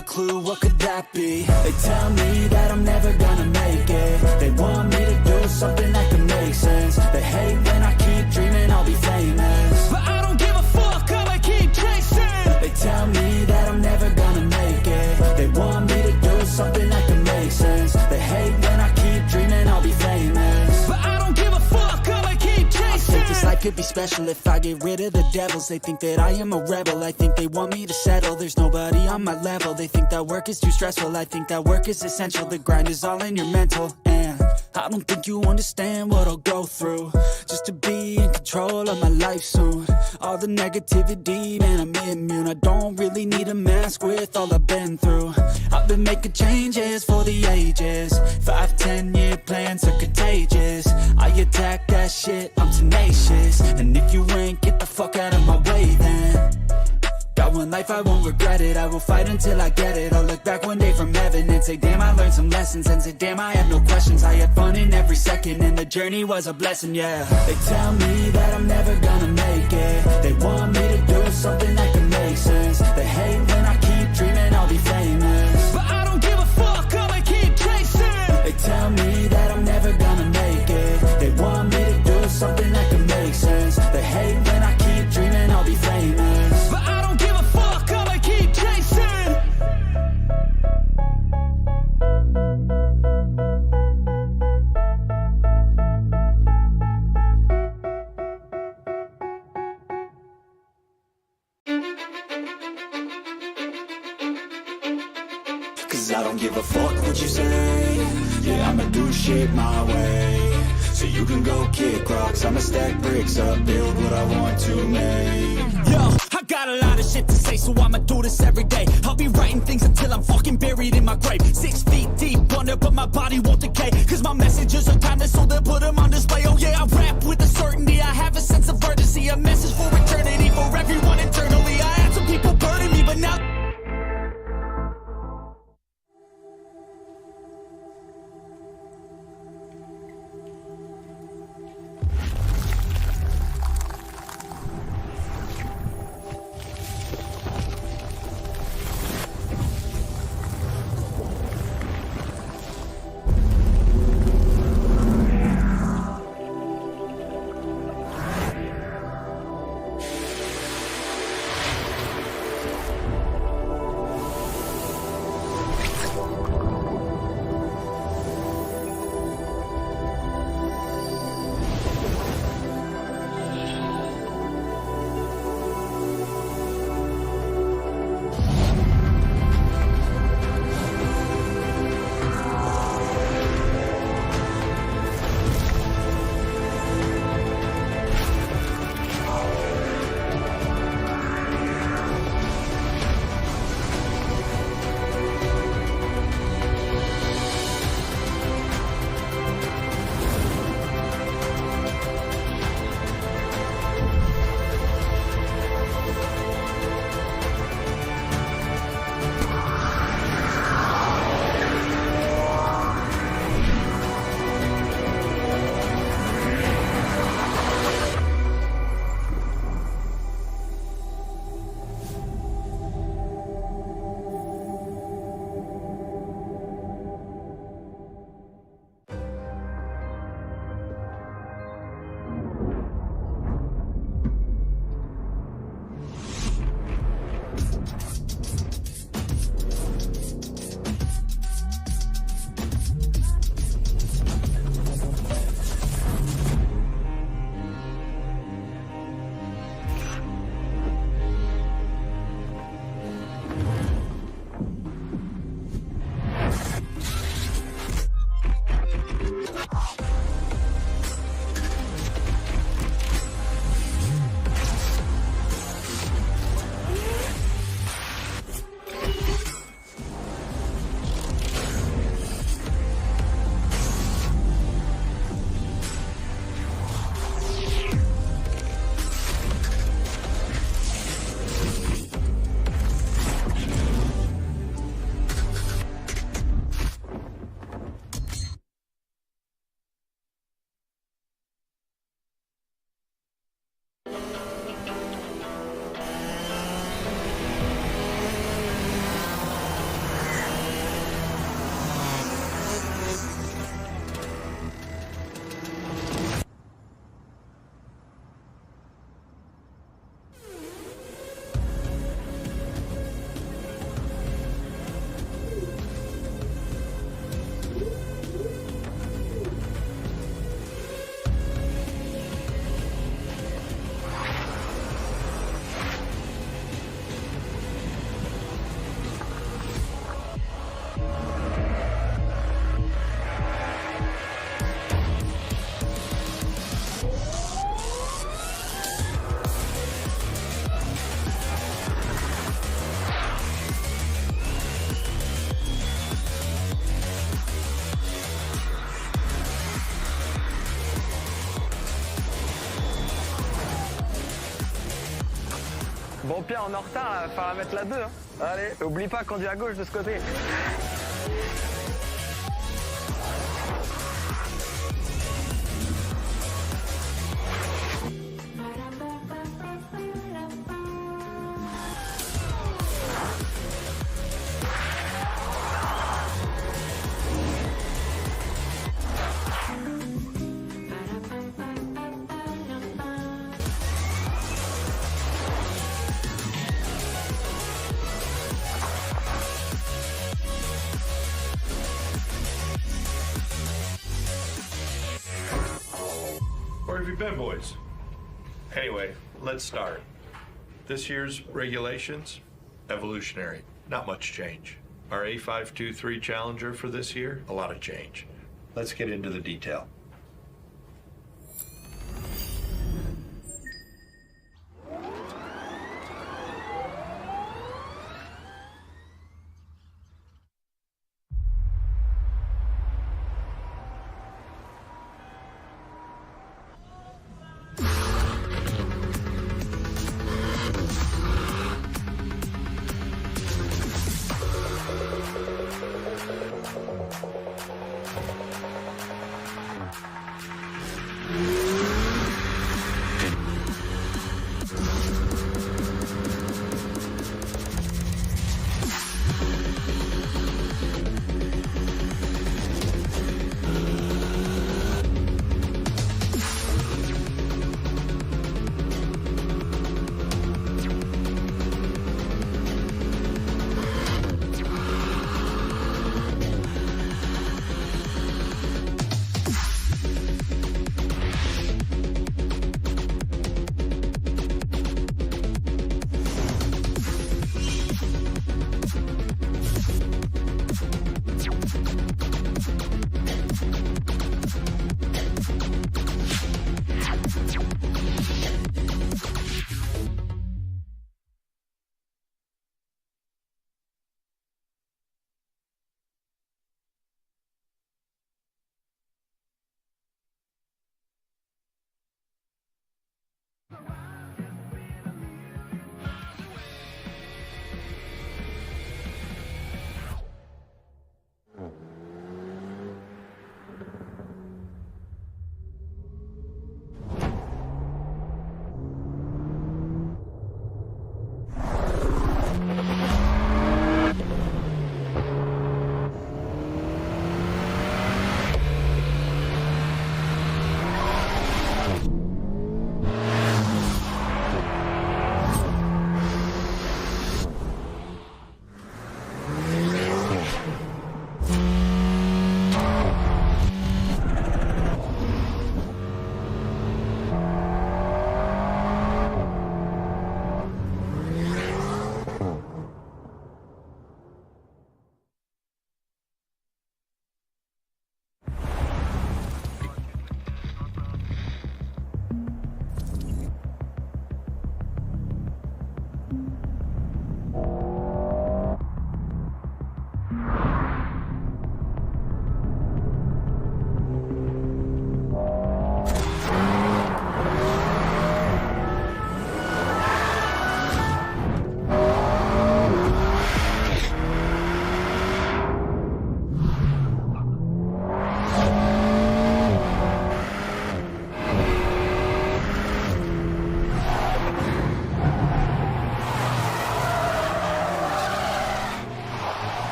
a clue, what could that be? They tell me that I'm never gonna make it. They want me to do something that can make sense. They hate when I keep dreaming I'll be famous, but I don't give a fuck, I'ma keep chasing. They tell me that I'm never gonna make it. They want me to do something that can make sense. They hate when I keep dreaming I'll be famous, but I don't give a fuck, I'ma keep chasing. I think this life could be special if I get rid of the devils. They think that I am a rebel, I think they want me to settle. There's nobody on my level. They think that work is too stressful, I think that work is essential. The grind is all in your mental, and I don't think you understand what I'll go through just to be in control of my life soon. All the negativity, man, I'm immune. I don't really need a mask with all I've been through. I've been making changes for the ages. 5-10 year plans are contagious. I attack that shit, I'm tenacious. And if you ain't, get the fuck out of my way then. Got one life, I won't regret it. I will fight until I get it. I'll look back one day from heaven and say, damn, I learned some lessons. And say, damn, I have no questions. I had fun in every second, and the journey was a blessing, yeah. They tell me that I'm never gonna make it. They want me to do something that can make sense. They hate when I keep dreaming I'll be famous, but I don't give a fuck, I'ma keep chasing. They tell me that I'm never gonna make it. They want me to do something that can make sense. They hate when I keep dreaming I'll be famous, but I don't give a fuck, I'ma keep chasing. Cause I don't give a fuck what you say. Yeah, I'ma do shit my way. So you can go kick rocks, I'ma stack bricks up, build what I want to make. Yo, I got a lot of shit to say, so I'ma do this every day. I'll be writing things until I'm fucking buried in my grave. 6 feet deep under, but my body won't decay. Cause my messages are timeless, so they'll put them on display. Oh yeah, I rap with a certainty, I have a sense of urgency. A message for eternity, for everyone eternally. I had some people burning me, but now Pierre, on est en retard, là, va falloir la mettre la 2. Hein. Allez, oublie pas, conduis à gauche de ce côté. Where have you been, boys? Anyway, let's start. This year's regulations, evolutionary, not much change. Our A523 Challenger for this year, a lot of change. Let's get into the detail.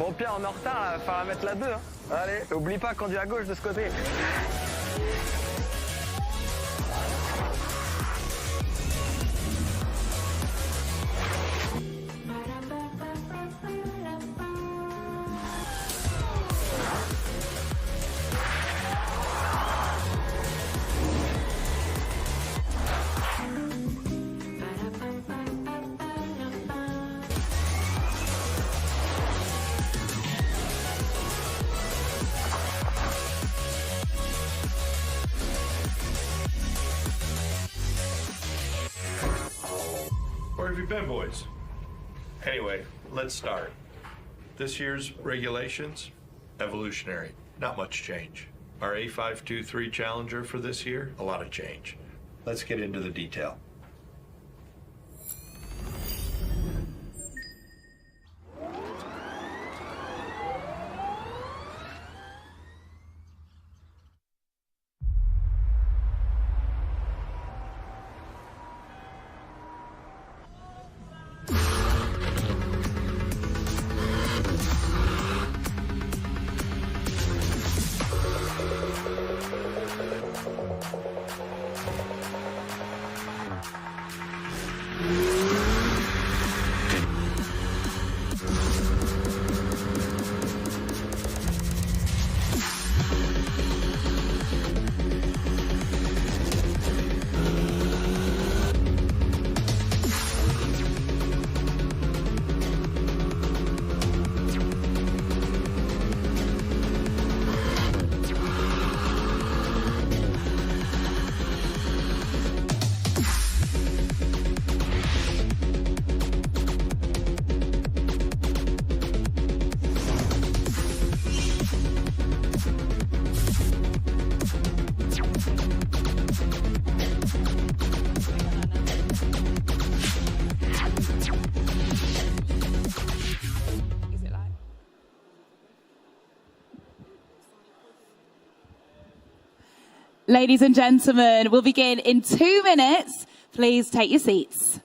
Bon, Pierre, on est en retard, là. Va falloir mettre la 2. Hein. Allez, oublie pas, conduis à gauche de ce côté. Where have you been, boys? Anyway, let's start. This year's regulations, evolutionary, not much change. Our A523 Challenger for this year, a lot of change. Let's get into the detail. Ladies and gentlemen, we'll begin in 2 minutes. Please take your seats.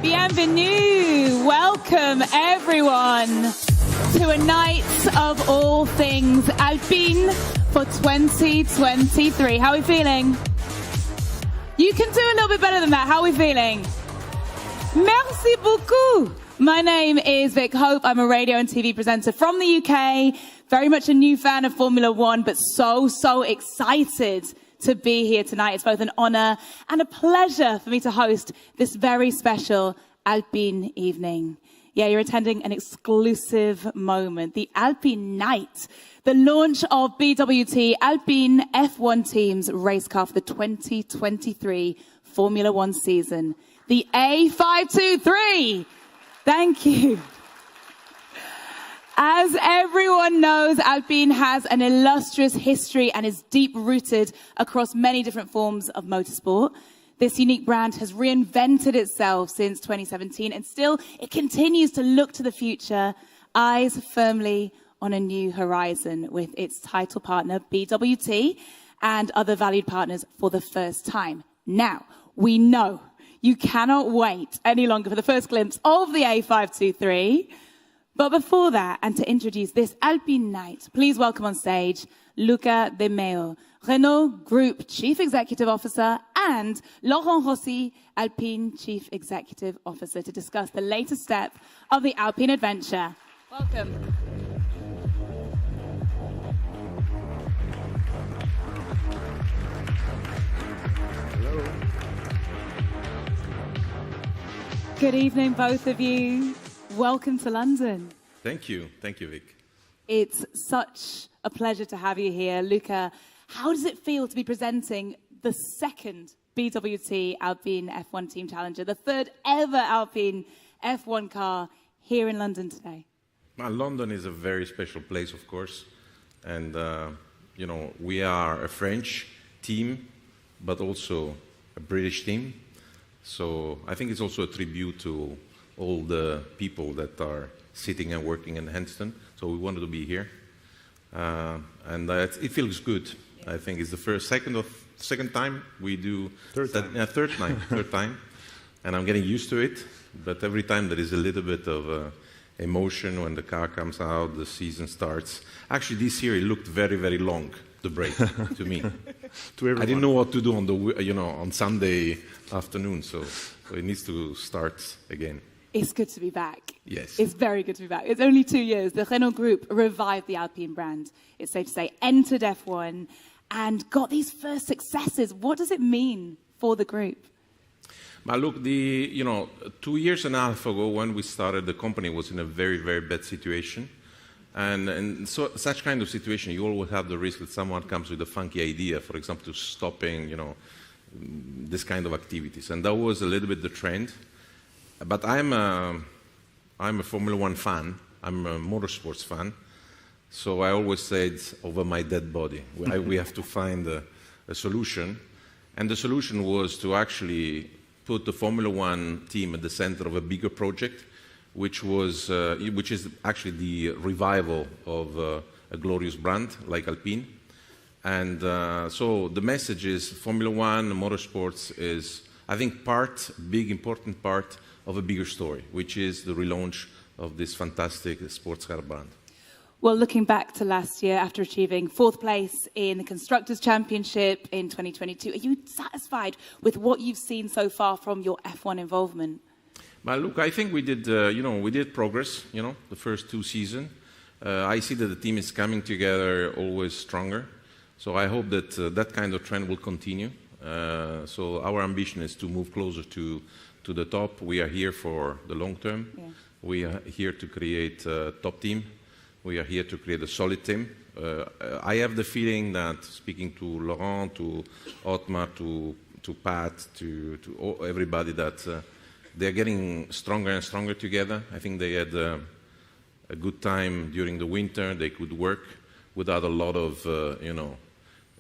Bienvenue. Welcome, everyone, to a night of all things Alpine for 2023. How are we feeling? You can do a little bit better than that. How are we feeling? Merci beaucoup. My name is Vic Hope. I'm a radio and TV presenter from the UK. Very much a new fan of Formula One, but so excited to be here tonight. It's both an honor and a pleasure for me to host this very special Alpine evening. Yeah, you're attending an exclusive moment, the Alpine Night, the launch of BWT Alpine F1 Team's race car for the 2023 Formula One season, the A523. Thank you. As everyone knows, Alpine has an illustrious history and is deep-rooted across many different forms of motorsport. This unique brand has reinvented itself since 2017, and still it continues to look to the future, eyes firmly on a new horizon with its title partner, BWT, and other valued partners for the first time. Now, we know you cannot wait any longer for the first glimpse of the A523. But before that, and to introduce this Alpine Night, please welcome on stage Luca De Meo, Renault Group Chief Executive Officer, and Laurent Rossi, Alpine Chief Executive Officer, to discuss the latest step of the Alpine adventure. Welcome. Hello. Good evening, both of you. Welcome to London. Thank you, Vic. It's such a pleasure to have you here. Luca, how does it feel to be presenting the second BWT Alpine F1 Team Challenger, the third ever Alpine F1 car here in London today? Well, London is a very special place, of course. And, you know, we are a French team, but also a British team. So I think it's also a tribute to all the people that are sitting and working in Henston. So we wanted to be here. And it feels good. Yeah. I think it's the second time we do... Third time. And I'm getting used to it. But every time there is a little bit of emotion when the car comes out, the season starts. Actually, this year it looked very, very long, the break, to me. I didn't know what to do on Sunday afternoon, so it needs to start again. It's good to be back. Yes. It's very good to be back. It's only 2 years. The Renault Group revived the Alpine brand, it's safe to say, entered F1 and got these first successes. What does it mean for the group? Well, look, 2 years and a half ago when we started, the company was in a very, very bad situation. And so such kind of situation, you always have the risk that someone comes with a funky idea, for example, to stopping, this kind of activities. And that was a little bit the trend. But I'm a Formula One fan. I'm a motorsports fan. So I always said, over my dead body, we have to find a solution. And the solution was to actually put the Formula One team at the center of a bigger project, which is actually the revival of a glorious brand like Alpine. And so the message is Formula One, motorsports is, I think, big important part of a bigger story, which is the relaunch of this fantastic sports car brand. Well, looking back to last year, after achieving 4th place in the Constructors' Championship in 2022, are you satisfied with what you've seen so far from your F1 involvement? Well, look, I think we did progress, the first 2 seasons. I see that the team is coming together always stronger. So I hope that that kind of trend will continue. So our ambition is to move closer to the top. We are here for the long term. Yeah. We are here to create a top team. We are here to create a solid team. I have the feeling that speaking to Laurent, to Otmar, to Pat, to everybody, that they're getting stronger and stronger together. I think they had a good time during the winter. They could work without a lot of,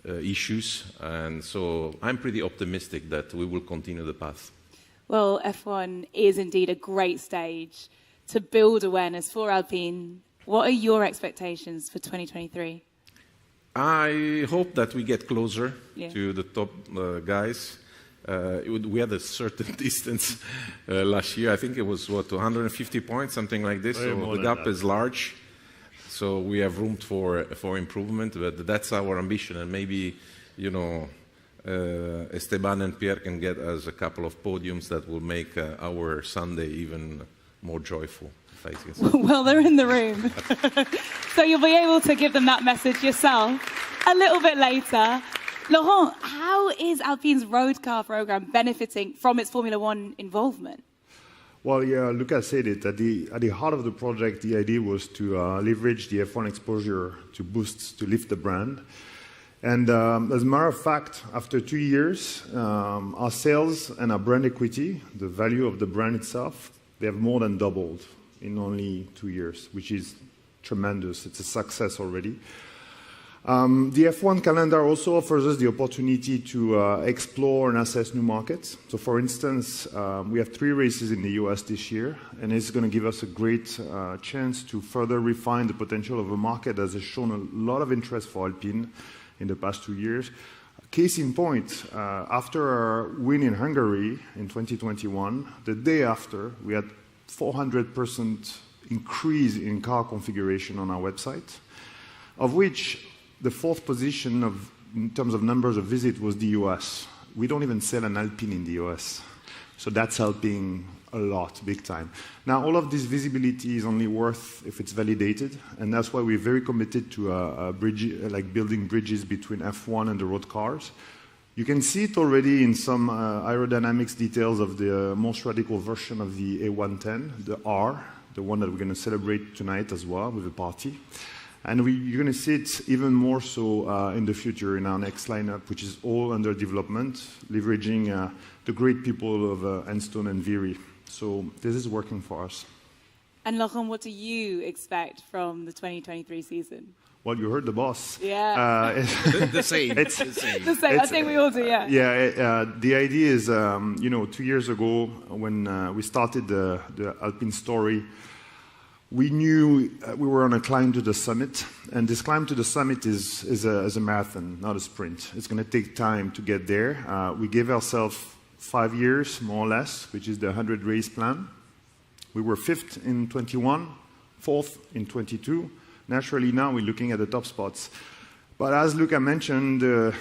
issues. And so I'm pretty optimistic that we will continue the path. Well, F1 is indeed a great stage to build awareness for Alpine. What are your expectations for 2023? I hope that we get closer to the top guys. We had a certain distance last year. I think it was, 250 points, something like this. So the gap is large. So we have room for improvement, but that's our ambition. And maybe, Esteban and Pierre can get us a couple of podiums that will make our Sunday even more joyful. Well, they're in the room. So you'll be able to give them that message yourself a little bit later. Laurent, how is Alpine's road car program benefiting from its Formula One involvement? Well, yeah, Lucas said it. At the heart of the project, the idea was to leverage the F1 exposure to lift the brand. And as a matter of fact, after 2 years, our sales and our brand equity, the value of the brand itself, they have more than doubled in only 2 years, which is tremendous. It's a success already. The F1 calendar also offers us the opportunity to explore and assess new markets. So for instance, we have 3 races in the US this year, and it's going to give us a great chance to further refine the potential of a market that has shown a lot of interest for Alpine in the past 2 years. Case in point, after our win in Hungary in 2021, the day after, we had 400% increase in car configuration on our website, of which the 4th position in terms of numbers of visits was the US. We don't even sell an Alpine in the US. So that's helping a lot, big time. Now, all of this visibility is only worth if it's validated, and that's why we're very committed to building bridges between F1 and the road cars. You can see it already in some aerodynamics details of the most radical version of the A110, the R, the one that we're going to celebrate tonight as well with a party. And you're going to see it even more so in the future in our next lineup, which is all under development, leveraging the great people of Enstone and Viry. So this is working for us. And Laurent, what do you expect from the 2023 season? Well, you heard the boss. Yeah. The same. The same. I think we all do, yeah. Yeah, the idea is, 2 years ago when we started the Alpine story, we knew we were on a climb to the summit, and this climb to the summit is a marathon, not a sprint. It's going to take time to get there. We gave ourselves 5 years, more or less, which is the 100-race plan. We were 5th in 21, 4th in 22. Naturally, now we're looking at the top spots. But as Luca mentioned, the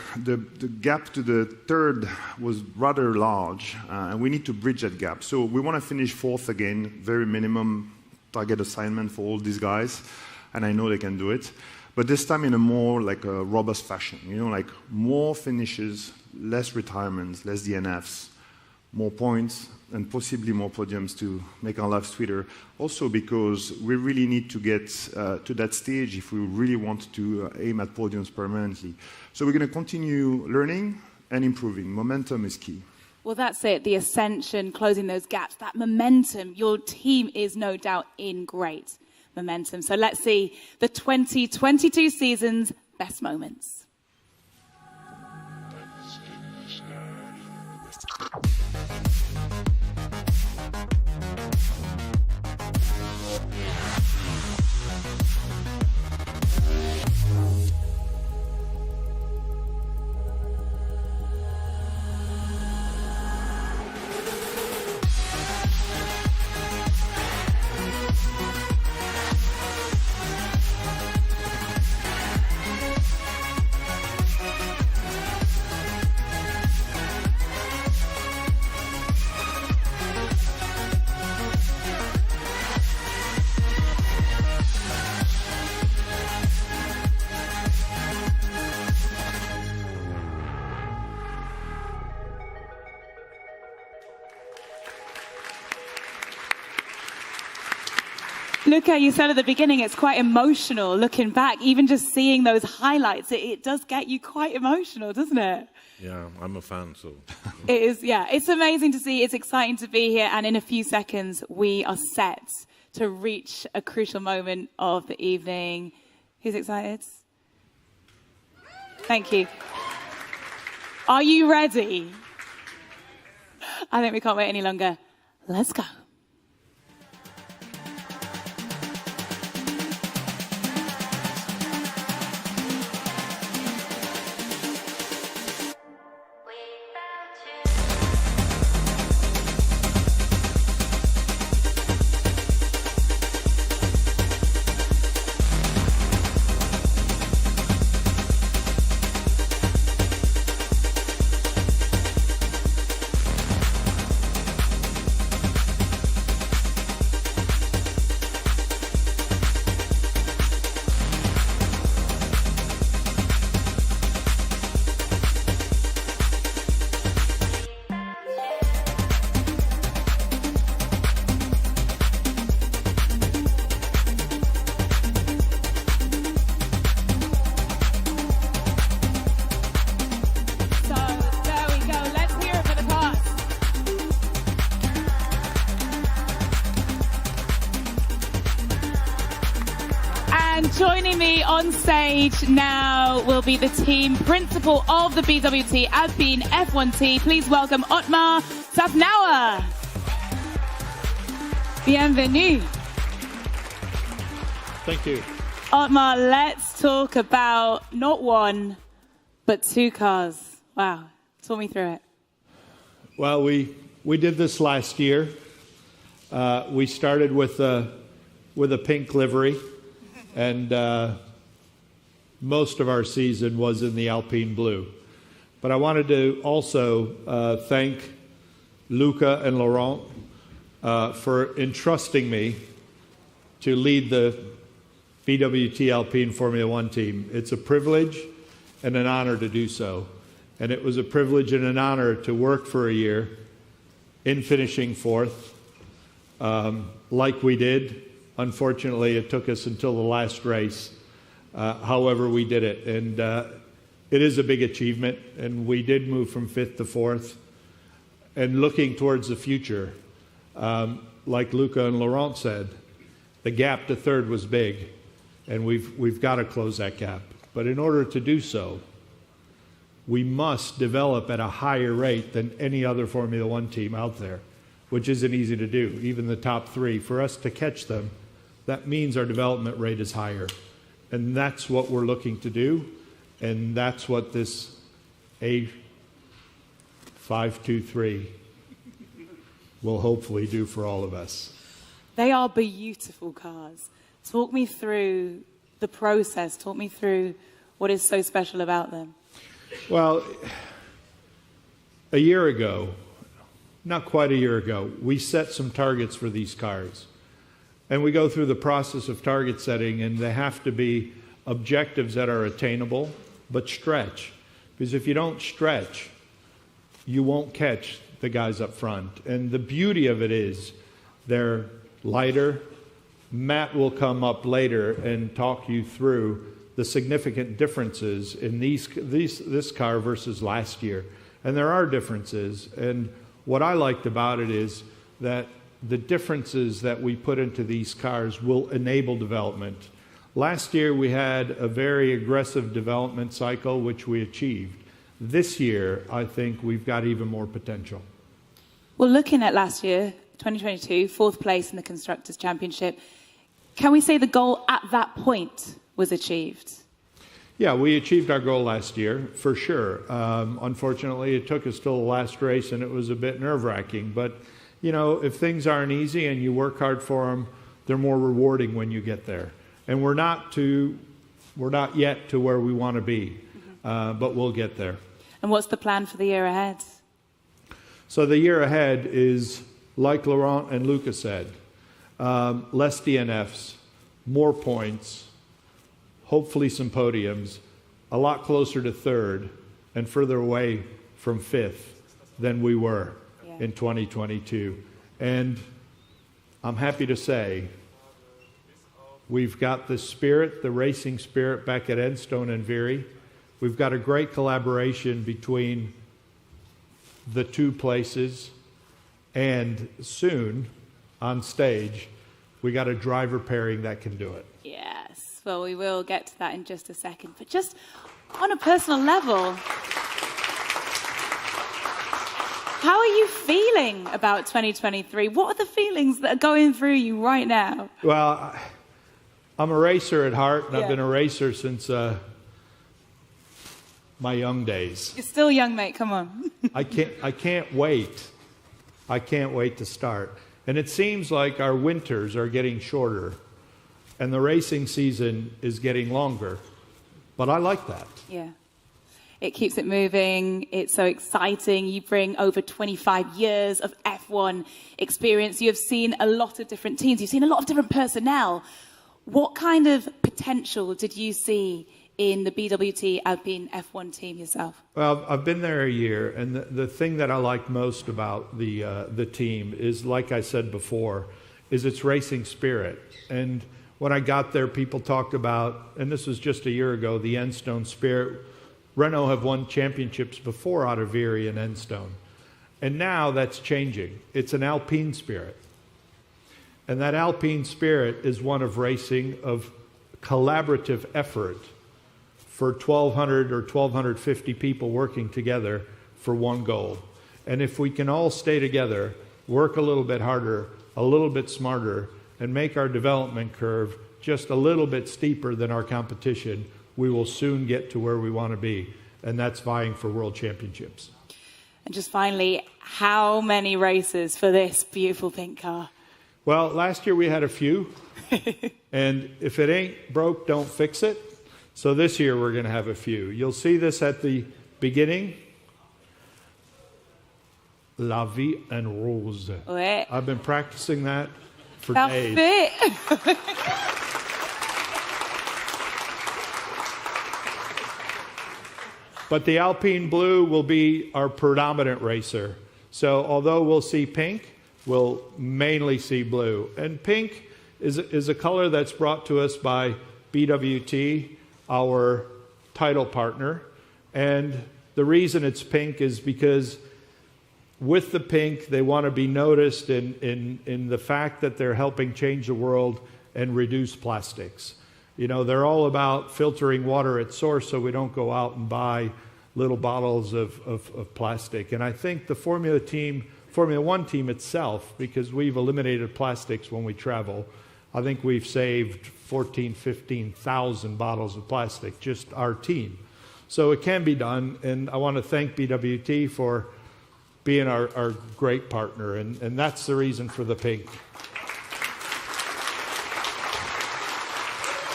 gap to the 3rd was rather large, and we need to bridge that gap. So we want to finish 4th again, very minimum target assignment for all these guys, and I know they can do it. But this time in a more robust fashion, more finishes, less retirements, less DNFs, more points, and possibly more podiums to make our lives sweeter. Also because we really need to get to that stage if we really want to aim at podiums permanently. So we're going to continue learning and improving. Momentum is key. Well, that's it, the ascension, closing those gaps, that momentum. Your team is no doubt in great momentum. So let's see the 2022 season's best moments. Luca, you said at the beginning it's quite emotional looking back. Even just seeing those highlights, it does get you quite emotional, doesn't it? Yeah, I'm a fan, so. It is, yeah. It's amazing to see. It's exciting to be here. And in a few seconds, we are set to reach a crucial moment of the evening. Who's excited? Thank you. Are you ready? I think we can't wait any longer. Let's go. And joining me on stage now will be the team principal of the BWT Alpine F1 Please welcome Otmar Safnauer. Bienvenue. Thank you. Otmar, let's talk about not one, but two cars. Wow. Talk me through it. Well, we did this last year. We started with a pink livery, and most of our season was in the Alpine blue. But I wanted to also thank Luca and Laurent for entrusting me to lead the BWT Alpine Formula One team. It's a privilege and an honor to do so. And it was a privilege and an honor to work for a year in finishing fourth, like we did. Unfortunately, it took us until the last race. However, we did it. And it is a big achievement. And we did move from fifth to fourth. And looking towards the future, like Luca and Laurent said, the gap to third was big. And we've got to close that gap. But in order to do so, we must develop at a higher rate than any other Formula One team out there, which isn't easy to do, even the top three. For us to catch them, that means our development rate is higher. And that's what we're looking to do, and that's what this A523 will hopefully do for all of us. They are beautiful cars. Talk me through the process. Talk me through what is so special about them. Well, a year ago, not quite a year ago, we set some targets for these cars. And we go through the process of target setting, and they have to be objectives that are attainable, but stretch. Because if you don't stretch, you won't catch the guys up front. And the beauty of it is they're lighter. Matt will come up later and talk you through the significant differences in this car versus last year. And there are differences. And what I liked about it is that the differences that we put into these cars will enable development. Last year we had a very aggressive development cycle, which we achieved. This year, I think we've got even more potential. Well, looking at last year, 2022, fourth place in the Constructors' Championship, can we say the goal at that point was achieved? Yeah, we achieved our goal last year, for sure. Unfortunately, it took us till the last race, and it was a bit nerve-wracking. But, you know, if things aren't easy and you work hard for them, they're more rewarding when you get there. And we're not yet to where we want to be, but we'll get there. And what's the plan for the year ahead? So the year ahead is, like Laurent and Luca said, less DNFs, more points, hopefully some podiums, a lot closer to third and further away from fifth than we were in 2022. And I'm happy to say we've got the spirit, the racing spirit back at Enstone and Viry. We've got a great collaboration between the two places, and soon on stage we got a driver pairing that can do it. Yes, well, we will get to that in just a second. But just on a personal level, how are you feeling about 2023? What are the feelings that are going through you right now? Well, I'm a racer at heart, and I've been a racer since my young days. You're still young, mate. Come on. I can't wait. I can't wait to start. And it seems like our winters are getting shorter, and the racing season is getting longer. But I like that. Yeah. It keeps it moving. It's so exciting. You bring over 25 years of F1 experience. You have seen a lot of different teams. You've seen a lot of different personnel. What kind of potential did you see in the BWT Alpine F1 team yourself? Well, I've been there a year, and the thing that I like most about the team is, like I said before, is its racing spirit. And when I got there, people talked about, and this was just a year ago, the Enstone spirit. Renault have won championships before out of Viry and Enstone. And now that's changing. It's an Alpine spirit. And that Alpine spirit is one of racing, of collaborative effort for 1,200 or 1,250 people working together for one goal. And if we can all stay together, work a little bit harder, a little bit smarter, and make our development curve just a little bit steeper than our competition, we will soon get to where we want to be. And that's vying for world championships. And just finally, how many races for this beautiful pink car? Well, last year we had a few. And if it ain't broke, don't fix it. So this year we're going to have a few. You'll see this at the beginning. La vie en rose. Ouais. I've been practicing that for Parfait. days. But the Alpine blue will be our predominant racer. So although we'll see pink, we'll mainly see blue. And pink is a color that's brought to us by BWT, our title partner. And the reason it's pink is because with the pink, they want to be noticed in the fact that they're helping change the world and reduce plastics. You know, they're all about filtering water at source so we don't go out and buy little bottles of plastic. And I think the Formula One team itself, because we've eliminated plastics when we travel, I think we've saved 15,000 bottles of plastic, just our team. So it can be done, and I want to thank BWT for being our great partner, and that's the reason for the pink.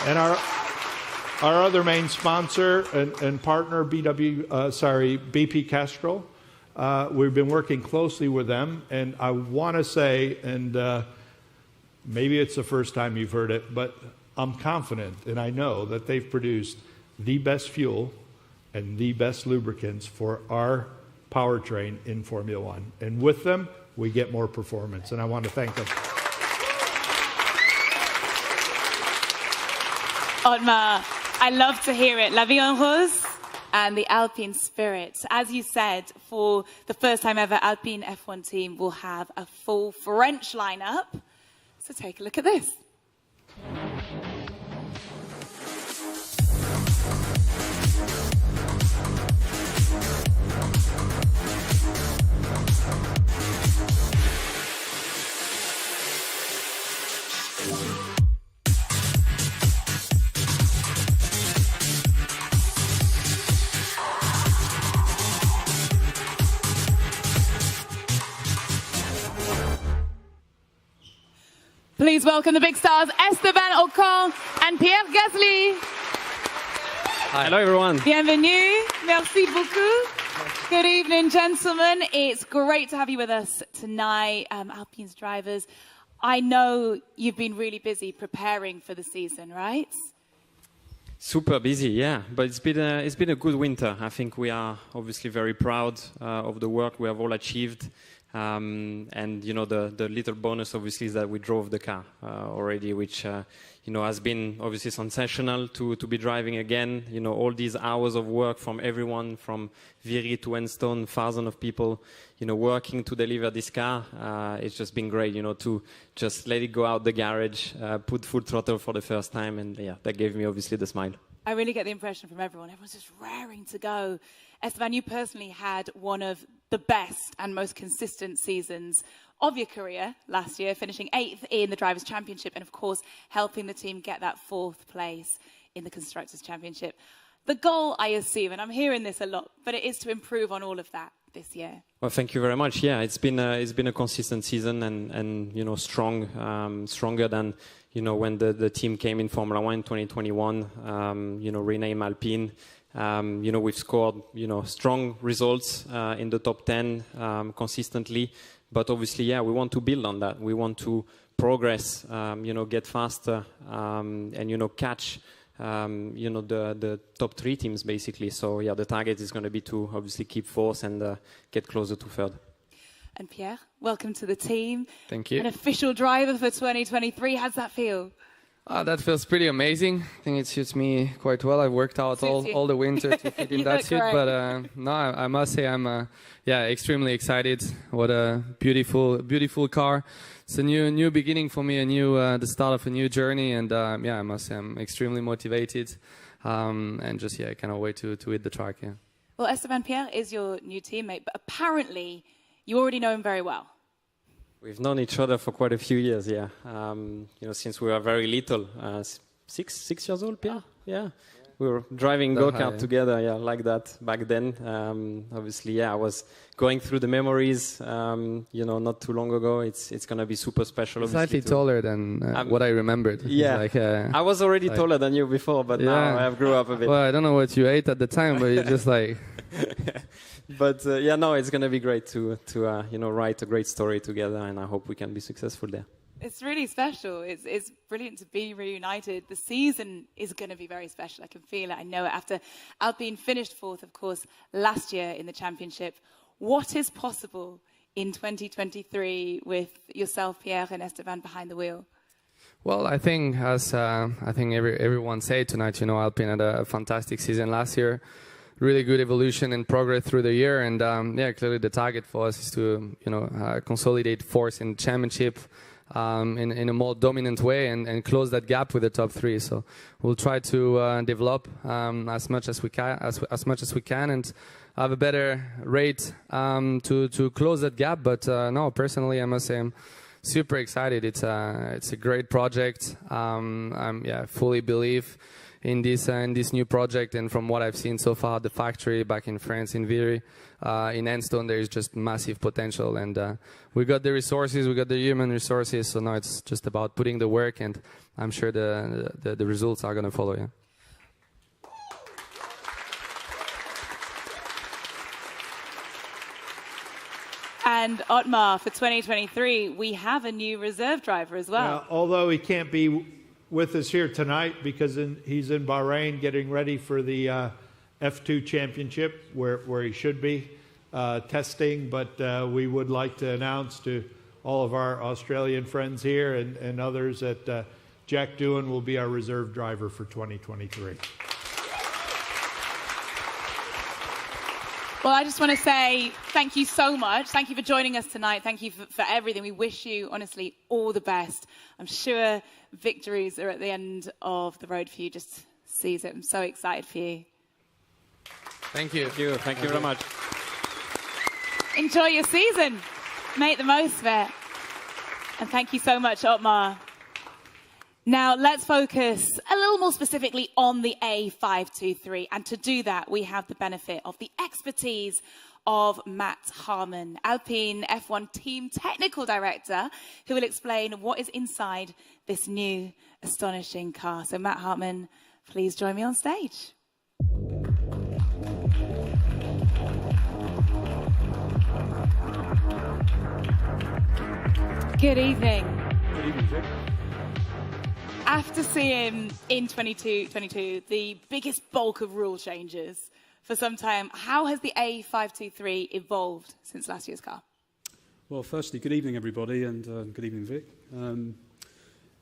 And our other main sponsor and partner, BP Castrol, we've been working closely with them, and I want to say, and maybe it's the first time you've heard it, but I'm confident, and I know that they've produced the best fuel and the best lubricants for our powertrain in Formula One. And with them, we get more performance, and I want to thank them. Otmar, I love to hear it. La vie en rose and the Alpine spirit. As you said, for the first time ever, Alpine F1 team will have a full French lineup. So take a look at this. Please welcome the big stars, Esteban Ocon and Pierre Gasly. Hi. Hello, everyone. Bienvenue. Merci beaucoup. Good evening, gentlemen. It's great to have you with us tonight, Alpine's drivers. I know you've been really busy preparing for the season, right? Super busy, yeah. But it's been a good winter. I think we are obviously very proud of the work we have all achieved. And, you know, the little bonus, obviously, is that we drove the car already, which, you know, has been obviously sensational to be driving again. You know, all these hours of work from everyone, from Viry to Enstone, thousands of people, you know, working to deliver this car. It's just been great, you know, to just let it go out the garage, put full throttle for the first time. And, yeah, that gave me, obviously, the smile. I really get the impression from everyone. Everyone's just raring to go. Esteban, you personally had one of the best and most consistent seasons of your career last year, finishing 8th in the Drivers' Championship and, of course, helping the team get that 4th place in the Constructors' Championship. The goal, I assume, and I'm hearing this a lot, but it is to improve on all of that this year. Well, thank you very much. Yeah, it's been a consistent season and you know, stronger than, you know, when the team came in Formula One in 2021, you know, renamed Alpine. You know, we've scored, you know, strong results in the top 10 consistently. But obviously, yeah, we want to build on that. We want to progress, you know, get faster and, you know, catch, you know, the top 3 teams, basically. So, yeah, the target is going to be to obviously keep force and get closer to 3rd. And Pierre, welcome to the team. Thank you. An official driver for 2023. How's that feel? That feels pretty amazing. I think it suits me quite well. I've worked out all the winter to fit in that suit. Great. But no, I must say I'm extremely excited. What a beautiful car. It's a new beginning for me, the start of a new journey. And I must say I'm extremely motivated. And just, I cannot wait to hit the track. Yeah. Well, Esteban Pierre is your new teammate, but apparently you already know him very well. We've known each other for quite a few years, yeah. Since we were very little, 6 years old, Pierre? Yeah. We were driving go-kart together, like that back then. Obviously, I was going through the memories, not too long ago. It's going to be super special. Slightly taller than what I remembered. Yeah, I was already taller than you before, but now I have grew up a bit. Well, I don't know what you ate at the time, but you're just like... But it's going to be great to write a great story together, and I hope we can be successful there. It's really special. It's brilliant to be reunited. The season is going to be very special. I can feel it. I know it. After Alpine finished fourth, of course, last year in the championship. What is possible in 2023 with yourself, Pierre, and Esteban behind the wheel? Well, I think, as everyone said tonight, Alpine had a fantastic season last year. Really good evolution and progress through the year, and clearly the target for us is to consolidate fourth in the championship in a more dominant way and close that gap with the top three. So we'll try to develop as much as we can and have a better rate to close that gap. But no, personally, I must say I'm super excited. It's a great project. I fully believe in this new project, and from what I've seen so far at the factory back in France, in Viry, in Enstone, there is just massive potential, and we got the resources, we got the human resources, so now it's just about putting the work, and I'm sure the results are going to follow. Yeah. And Otmar, for 2023, we have a new reserve driver as well. Although he can't be with us here tonight because he's in Bahrain getting ready for the F2 championship where he should be testing, but we would like to announce to all of our Australian friends here and others that Jack Doohan will be our reserve driver for 2023. Well, I just want to say thank you so much. Thank you for joining us tonight. Thank you for everything. We wish you, honestly, all the best. I'm sure victories are at the end of the road for you. Just seize it. I'm so excited for you. Thank you. Thank you very much. Enjoy your season. Make the most of it. And thank you so much, Otmar. Now, let's focus a little more specifically on the A523. And to do that, we have the benefit of the expertise of Matt Harmon, Alpine F1 Team Technical Director, who will explain what is inside this new, astonishing car. So, Matt Harmon, please join me on stage. Good evening. Good evening, Vic. After seeing in 2022 the biggest bulk of rule changes for some time, how has the A523 evolved since last year's car? Well, firstly, good evening, everybody, and good evening, Vic.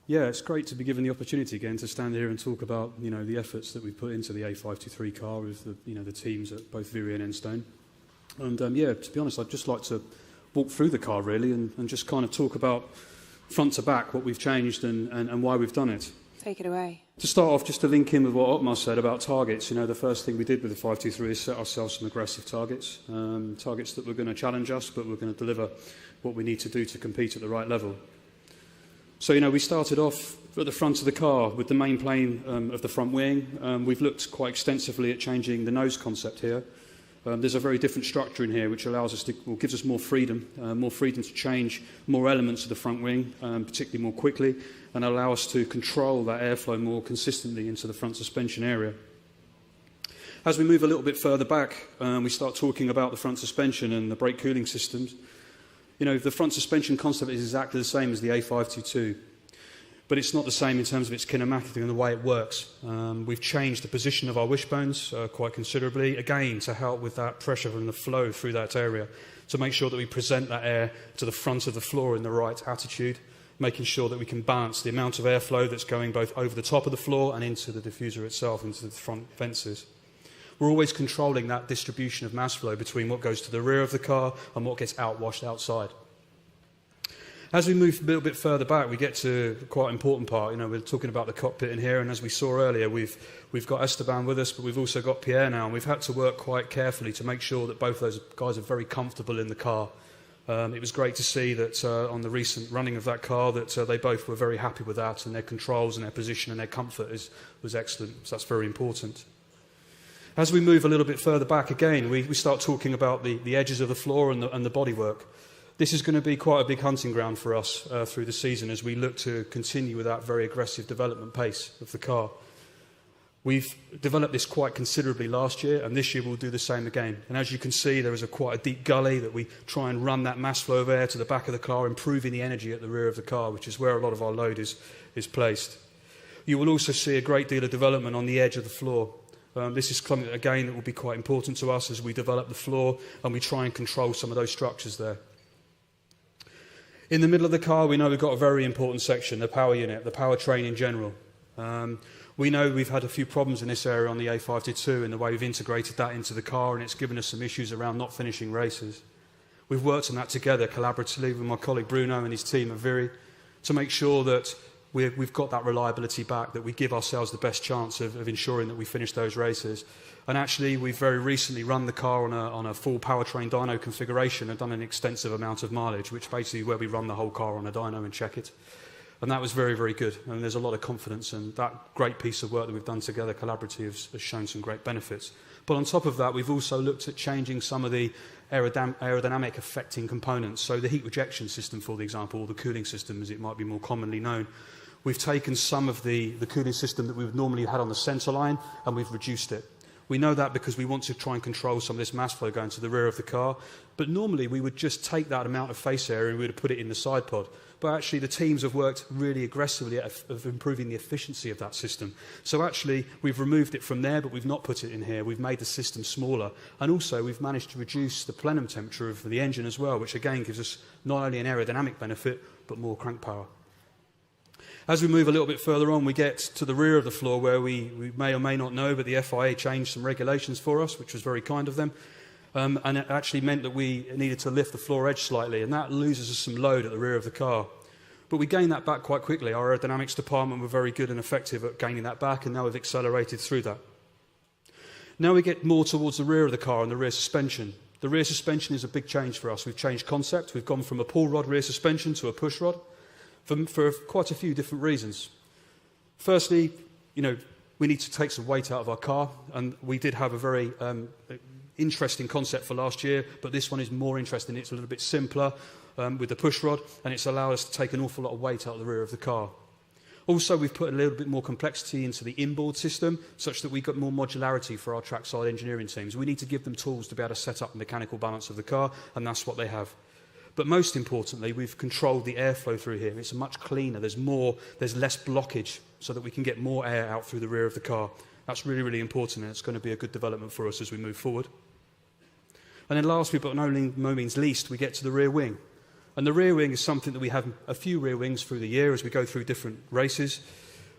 It's great to be given the opportunity again to stand here and talk about, the efforts that we put into the A523 car with the teams at both Viry and Enstone. And to be honest, I'd just like to walk through the car really and just kind of talk about front to back what we've changed and why we've done it. Take it away. To start off, just to link in with what Otmar said about targets, the first thing we did with the 523 is set ourselves some aggressive targets, targets that were going to challenge us, but we're going to deliver what we need to do to compete at the right level. So, we started off at the front of the car with the main plane of the front wing. We've looked quite extensively at changing the nose concept here. There's a very different structure in here which allows us gives us more freedom to change more elements of the front wing, particularly more quickly, and allow us to control that airflow more consistently into the front suspension area. As we move a little bit further back, we start talking about the front suspension and the brake cooling systems. The front suspension concept is exactly the same as the A522. But it's not the same in terms of its kinematic and the way it works. We've changed the position of our wishbones quite considerably, again, to help with that pressure and the flow through that area, to make sure that we present that air to the front of the floor in the right attitude, making sure that we can balance the amount of airflow that's going both over the top of the floor and into the diffuser itself, into the front fences. We're always controlling that distribution of mass flow between what goes to the rear of the car and what gets outwashed outside. As we move a little bit further back, we get to quite an important part. You know, we're talking about the cockpit in here, and as we saw earlier, we've got Esteban with us, but we've also got Pierre now, and we've had to work quite carefully to make sure that both those guys are very comfortable in the car. It was great to see that on the recent running of that car that they both were very happy with that, and their controls and their position and their comfort was excellent, so that's very important. As we move a little bit further back again, we start talking about the edges of the floor and the bodywork. This is going to be quite a big hunting ground for us through the season as we look to continue with that very aggressive development pace of the car. We've developed this quite considerably last year, and this year we'll do the same again. And as you can see, there is quite a deep gully that we try and run that mass flow of air to the back of the car, improving the energy at the rear of the car, which is where a lot of our load is placed. You will also see a great deal of development on the edge of the floor. This is something, again, that will be quite important to us as we develop the floor and we try and control some of those structures there. In the middle of the car, we know we've got a very important section, the power unit, the powertrain in general. We know we've had a few problems in this area on the A523 in the way we've integrated that into the car, and it's given us some issues around not finishing races. We've worked on that together collaboratively with my colleague Bruno and his team at Viri to make sure that we've got that reliability back, that we give ourselves the best chance of ensuring that we finish those races. And actually, we've very recently run the car on a full powertrain dyno configuration and done an extensive amount of mileage, which basically is where we run the whole car on a dyno and check it. And that was very, very good. And there's a lot of confidence, and that great piece of work that we've done together collaboratively has shown some great benefits. But on top of that, we've also looked at changing some of the aerodynamic affecting components. So the heat rejection system, for example, or the cooling system, as it might be more commonly known. We've taken some of the cooling system that we would normally had on the centre line, and we've reduced it. We know that because we want to try and control some of this mass flow going to the rear of the car. But normally we would just take that amount of face area and we would put it in the side pod. But actually the teams have worked really aggressively at improving the efficiency of that system. So actually we've removed it from there, but we've not put it in here. We've made the system smaller. And also we've managed to reduce the plenum temperature of the engine as well, which again gives us not only an aerodynamic benefit, but more crank power. As we move a little bit further on, we get to the rear of the floor where we may or may not know, but the FIA changed some regulations for us, which was very kind of them. And it actually meant that we needed to lift the floor edge slightly, and that loses us some load at the rear of the car. But we gained that back quite quickly. Our aerodynamics department were very good and effective at gaining that back, and now we've accelerated through that. Now we get more towards the rear of the car and the rear suspension. The rear suspension is a big change for us. We've changed concept. We've gone from a pull rod rear suspension to a push rod. For quite a few different reasons. Firstly, you know, we need to take some weight out of our car, and we did have a very interesting concept for last year, but this one is more interesting. It's a little bit simpler with the push rod, and it's allowed us to take an awful lot of weight out of the rear of the car. Also, we've put a little bit more complexity into the inboard system, such that we've got more modularity for our trackside engineering teams. We need to give them tools to be able to set up the mechanical balance of the car, and that's what they have. But most importantly, we've controlled the airflow through here. It's much cleaner. There's less blockage so that we can get more air out through the rear of the car. That's really, really important, and it's going to be a good development for us as we move forward. And then lastly, but no means least, we get to the rear wing. And the rear wing is something that we have a few rear wings through the year as we go through different races,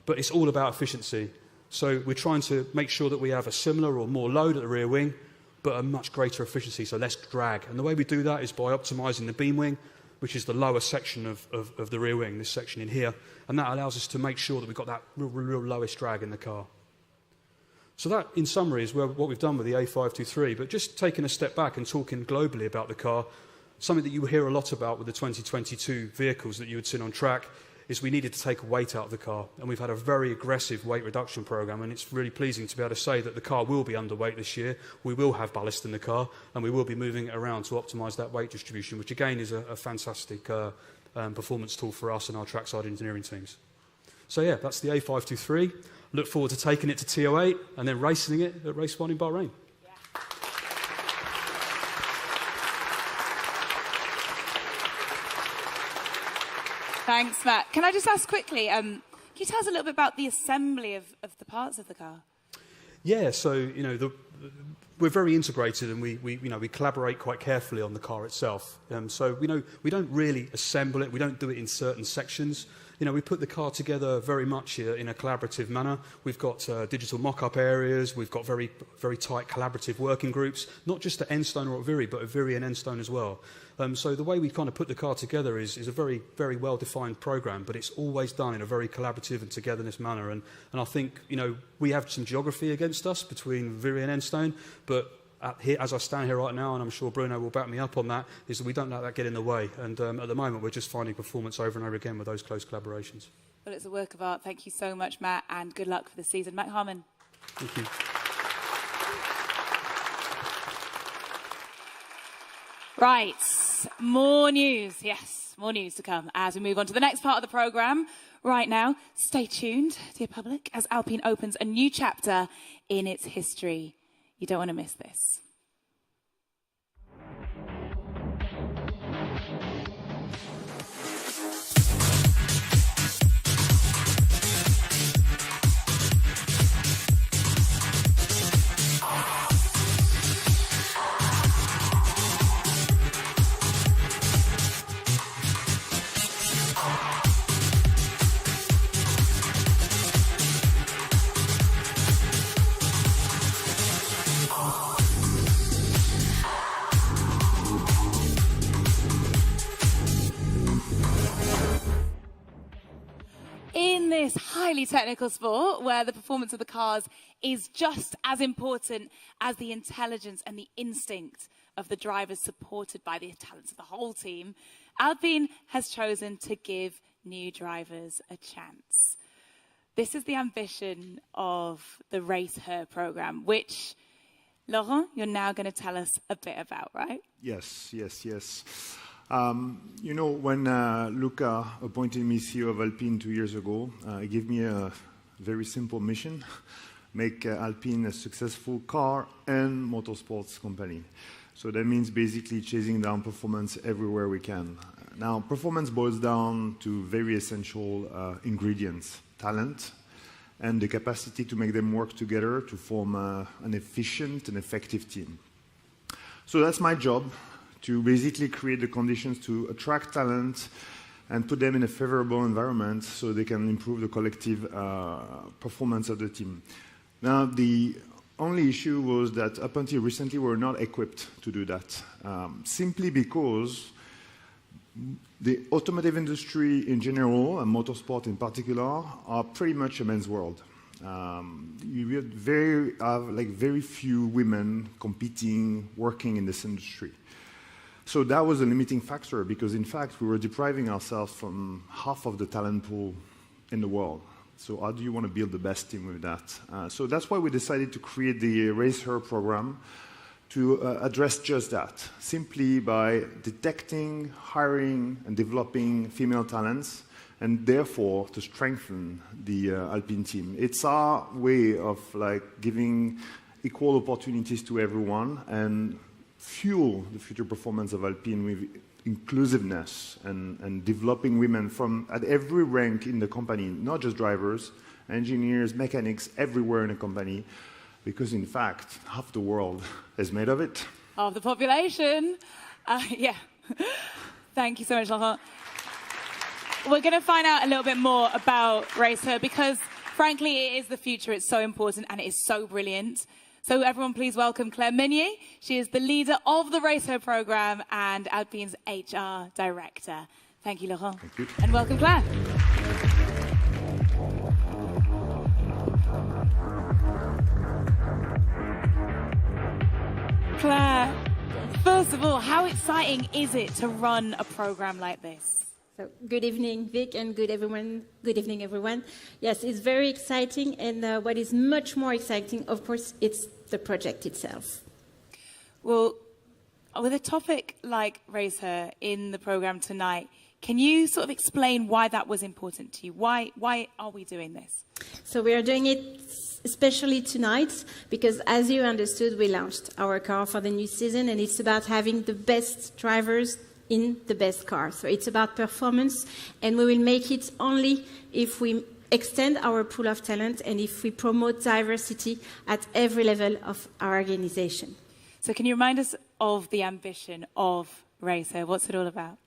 but it's all about efficiency. So we're trying to make sure that we have a similar or more load at the rear wing, but a much greater efficiency, so less drag. And the way we do that is by optimising the beam wing, which is the lower section of the rear wing, this section in here, and that allows us to make sure that we've got that real lowest drag in the car. So that, in summary, is what we've done with the A523, but just taking a step back and talking globally about the car, something that you hear a lot about with the 2022 vehicles that you had seen on track is we needed to take weight out of the car, and we've had a very aggressive weight reduction program, and it's really pleasing to be able to say that the car will be underweight this year. We will have ballast in the car, and we will be moving it around to optimise that weight distribution, which again is a fantastic performance tool for us and our trackside engineering teams. So yeah, that's the A523. Look forward to taking it to TO8 and then racing it at race 1 in Bahrain. Thanks, Matt. Can I just ask quickly, can you tell us a little bit about the assembly of the parts of the car? Yeah, so, you know, we're very integrated, and we collaborate quite carefully on the car itself. So we don't really assemble it. We don't do it in certain sections. We put the car together very much in a collaborative manner. We've got digital mock-up areas. We've got very, very tight collaborative working groups, not just at Enstone or at Viri, but at Viri and Enstone as well. So the way we kind of put the car together is a very, very well-defined program, but it's always done in a very collaborative and togetherness manner. And I think, we have some geography against us between Viri and Enstone, but here, as I stand here right now, and I'm sure Bruno will back me up on that, is that we don't let that get in the way. And at the moment, we're just finding performance over and over again with those close collaborations. Well, it's a work of art. Thank you so much, Matt, and good luck for the season. Matt Harmon. Thank you. Right, more news. Yes, more news to come as we move on to the next part of the programme. Right now, stay tuned, dear public, as Alpine opens a new chapter in its history. You don't want to miss this. In this highly technical sport, where the performance of the cars is just as important as the intelligence and the instinct of the drivers, supported by the talents of the whole team, Alpine has chosen to give new drivers a chance. This is the ambition of the Race Her program, which, Laurent, you're now going to tell us a bit about, right? Yes. When Luca appointed me CEO of Alpine 2 years ago, he gave me a very simple mission: make Alpine a successful car and motorsports company. So that means basically chasing down performance everywhere we can. Now, performance boils down to very essential ingredients: talent and the capacity to make them work together to form an efficient and effective team. So that's my job, to basically create the conditions to attract talent and put them in a favorable environment so they can improve the collective performance of the team. Now, the only issue was that up until recently, we were not equipped to do that, simply because the automotive industry in general, and motorsport in particular, are pretty much a man's world. You have very few women competing, working in this industry. So that was a limiting factor, because in fact we were depriving ourselves from half of the talent pool in the world. So how do you want to build the best team with that? So that's why we decided to create the Race Her program, to address just that, simply by detecting, hiring, and developing female talents, and therefore to strengthen the Alpine team. It's our way of giving equal opportunities to everyone and fuel the future performance of Alpine with inclusiveness and developing women at every rank in the company, not just drivers, engineers, mechanics, everywhere in the company. Because, in fact, half the world is made of it. Half the population. Yeah. Thank you so much, Laurent. We're going to find out a little bit more about Race Her, because, frankly, it is the future. It's so important and it is so brilliant. So everyone, please welcome Claire Meunier. She is the leader of the Race Her program and Alpine's HR director. Thank you, Laurent. Thank you. And welcome, Claire. Claire, first of all, how exciting is it to run a program like this? So, good evening, Vic, and good evening, everyone. Yes, it's very exciting, and what is much more exciting, of course, it's the project itself. Well, with a topic like Race Her in the program tonight, can you sort of explain why that was important to you? Why are we doing this? So we are doing it especially tonight because, as you understood, we launched our car for the new season, and it's about having the best drivers in the best car. So it's about performance, and we will make it only if we extend our pool of talent and if we promote diversity at every level of our organization. So can you remind us of the ambition of RACER? What's it all about?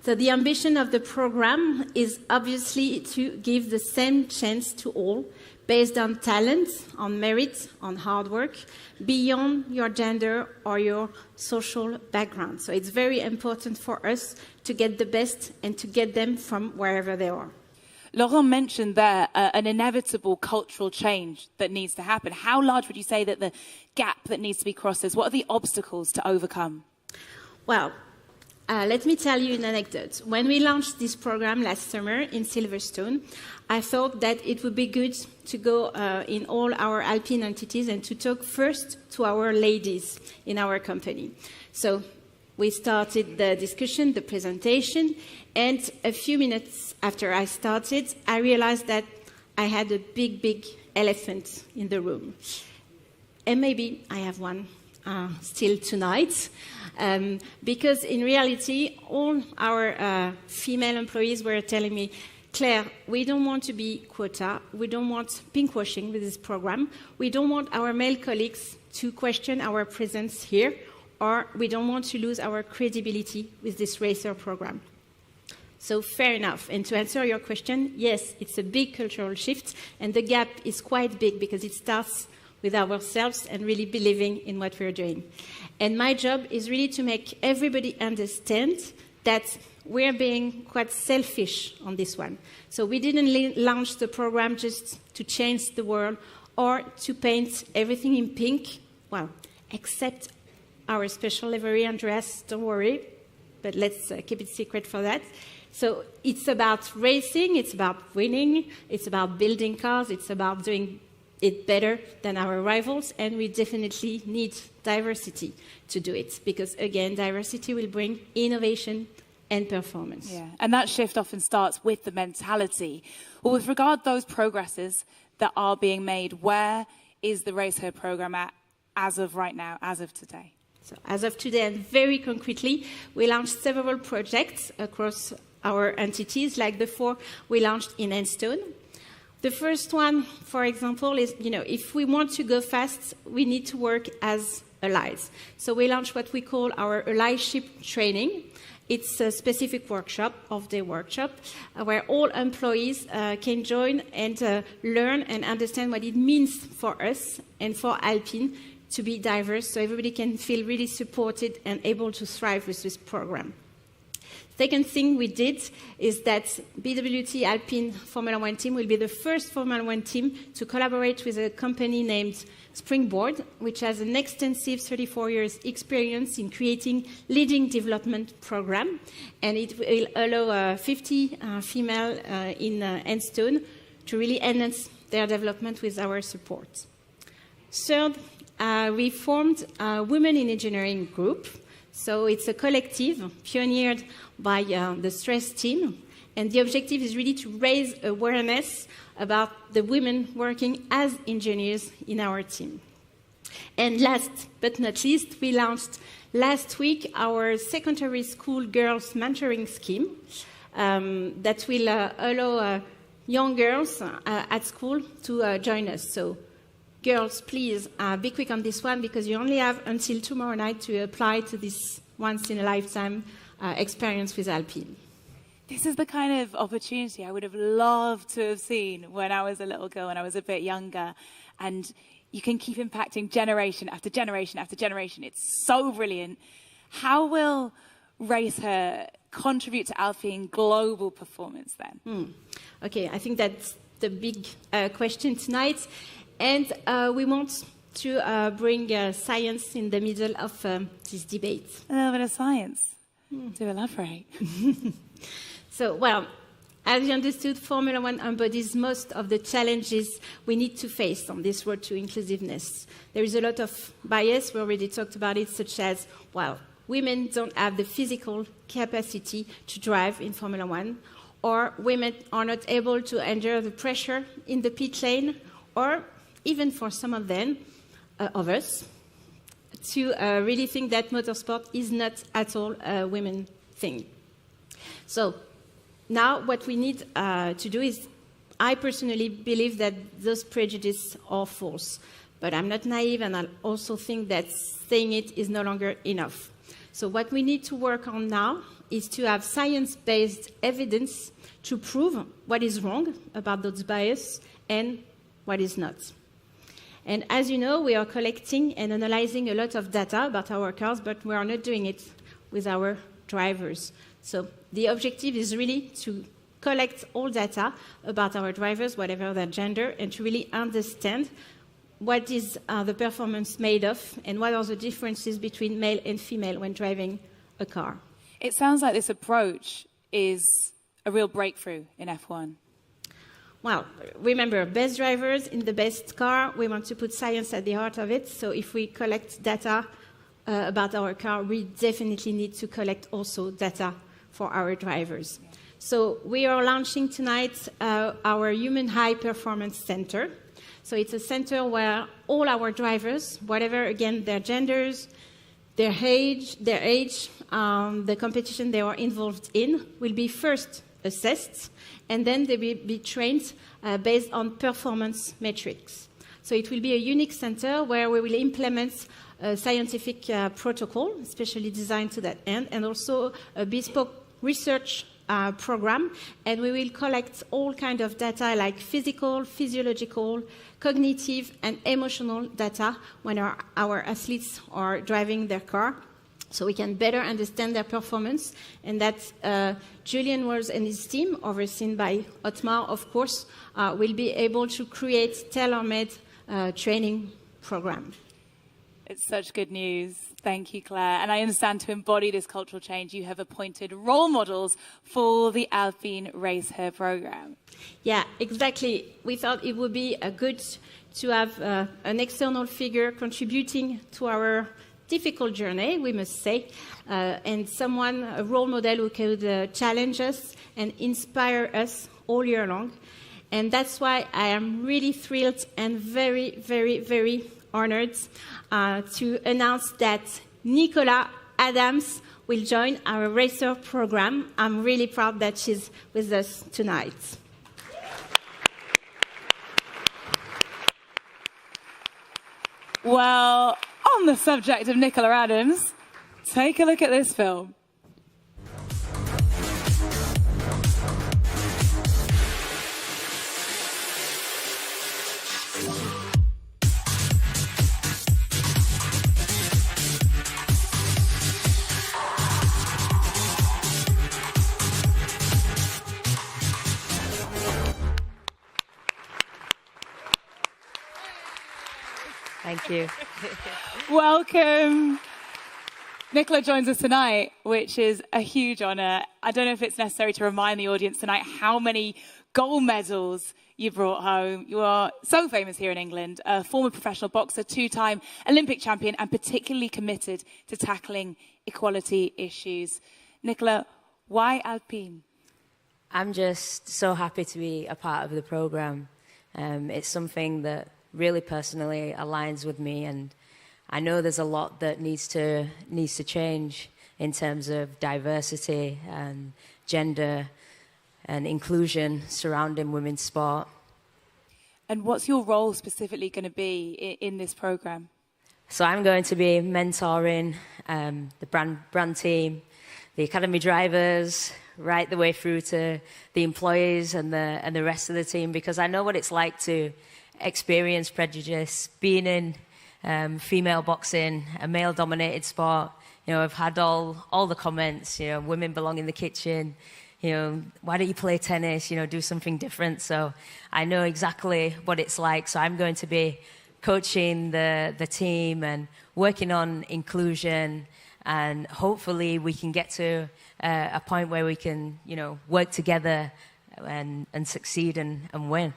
So the ambition of the program is obviously to give the same chance to all, based on talent, on merit, on hard work, beyond your gender or your social background. So it's very important for us to get the best and to get them from wherever they are. Laurent mentioned there an inevitable cultural change that needs to happen. How large would you say that the gap that needs to be crossed is? What are the obstacles to overcome? Well, let me tell you an anecdote. When we launched this program last summer in Silverstone, I thought that it would be good to go in all our Alpine entities and to talk first to our ladies in our company. So we started the discussion, the presentation, and a few minutes after I started, I realized that I had a big elephant in the room. And maybe I have one still tonight, because in reality, all our female employees were telling me, Claire, we don't want to be quota, we don't want pinkwashing with this program, we don't want our male colleagues to question our presence here, or we don't want to lose our credibility with this RACER program. So fair enough. And to answer your question, yes, it's a big cultural shift, and the gap is quite big because it starts with ourselves and really believing in what we're doing. And my job is really to make everybody understand that we're being quite selfish on this one. So we didn't launch the program just to change the world or to paint everything in pink, well, except our special livery, Andreas, don't worry, but let's keep it secret for that. So it's about racing, it's about winning, it's about building cars, it's about doing it better than our rivals, and we definitely need diversity to do it, because again, diversity will bring innovation and performance. Yeah, and that shift often starts with the mentality. Well, with regard to those progresses that are being made, where is the RACER program at as of right now, as of today? So as of today, and very concretely, we launched several projects across our entities, like the 4 we launched in Enstone. The first one, for example, is, if we want to go fast, we need to work as allies. So we launched what we call our allyship training. It's a specific workshop, off-day workshop, where all employees can join and learn and understand what it means for us and for Alpine to be diverse, so everybody can feel really supported and able to thrive with this program. Second thing we did is that BWT Alpine Formula One team will be the first Formula One team to collaborate with a company named Springboard, which has an extensive 34 years experience in creating leading development program, and it will allow 50 female in Enstone to really enhance their development with our support. Third, we formed a Women in Engineering group. So it's a collective pioneered by the STRESS team, and the objective is really to raise awareness about the women working as engineers in our team. And last but not least, we launched last week our secondary school girls mentoring scheme that will allow young girls at school to join us. So girls, please be quick on this one, because you only have until tomorrow night to apply to this once-in-a-lifetime experience with Alpine. This is the kind of opportunity I would have loved to have seen when I was a little girl, when I was a bit younger. And you can keep impacting generation after generation after generation. It's so brilliant. How will RACER contribute to Alpine global performance then? Okay, I think that's the big question tonight. And we want to bring science in the middle of this debate. A little bit of science. To elaborate. So, well, as you understood, Formula One embodies most of the challenges we need to face on this road to inclusiveness. There is a lot of bias, we already talked about it, such as, well, women don't have the physical capacity to drive in Formula One, or women are not able to endure the pressure in the pit lane, or even for some of them, of us, to really think that motorsport is not at all a women thing. So now what we need to do is I personally believe that those prejudices are false. But I'm not naive, and I also think that saying it is no longer enough. So what we need to work on now is to have science-based evidence to prove what is wrong about those biases and what is not. And as you know, we are collecting and analyzing a lot of data about our cars, but we are not doing it with our drivers. So the objective is really to collect all data about our drivers, whatever their gender, and to really understand what is the performance made of and what are the differences between male and female when driving a car. It sounds like this approach is a real breakthrough in F1. Well, remember, best drivers in the best car, we want to put science at the heart of it. So if we collect data about our car, we definitely need to collect also data for our drivers. So we are launching tonight our Human High Performance Center. So it's a center where all our drivers, whatever, again, their genders, their age, the competition they are involved in, will be first assessed, and then they will be trained based on performance metrics. So it will be a unique center where we will implement a scientific protocol, especially designed to that end, and also a bespoke research program, and we will collect all kinds of data like physical, physiological, cognitive, and emotional data when our athletes are driving their car, so we can better understand their performance, and that Julian Wells and his team, overseen by Otmar, of course, will be able to create tailor-made training program. It's such good news. Thank you, Claire. And I understand to embody this cultural change, you have appointed role models for the Alpine Race Her program. Yeah, exactly. We thought it would be good to have an external figure contributing to our difficult journey, we must say, and someone, a role model who could challenge us and inspire us all year long. And that's why I am really thrilled and very, very, very honored to announce that Nicola Adams will join our racer program. I'm really proud that she's with us tonight. Well, on the subject of Nicola Adams, take a look at this film. Thank you. Welcome. Nicola joins us tonight, which is a huge honour. I don't know if it's necessary to remind the audience tonight how many gold medals you brought home. You are so famous here in England, a former professional boxer, two-time Olympic champion, and particularly committed to tackling equality issues. Nicola, why Alpine? I'm just so happy to be a part of the programme. It's something that really personally aligns with me, and I know there's a lot that needs to change in terms of diversity and gender and inclusion surrounding women's sport. And what's your role specifically going to be in this programme? So I'm going to be mentoring the brand team, the academy drivers, right the way through to the employees and the rest of the team, because I know what it's like to experience prejudice, being in female boxing, a male-dominated sport. You know, I've had all the comments, you know, women belong in the kitchen, you know, why don't you play tennis, you know, do something different. So I know exactly what it's like. So I'm going to be coaching the team and working on inclusion, and hopefully we can get to a point where we can, you know, work together and succeed and win.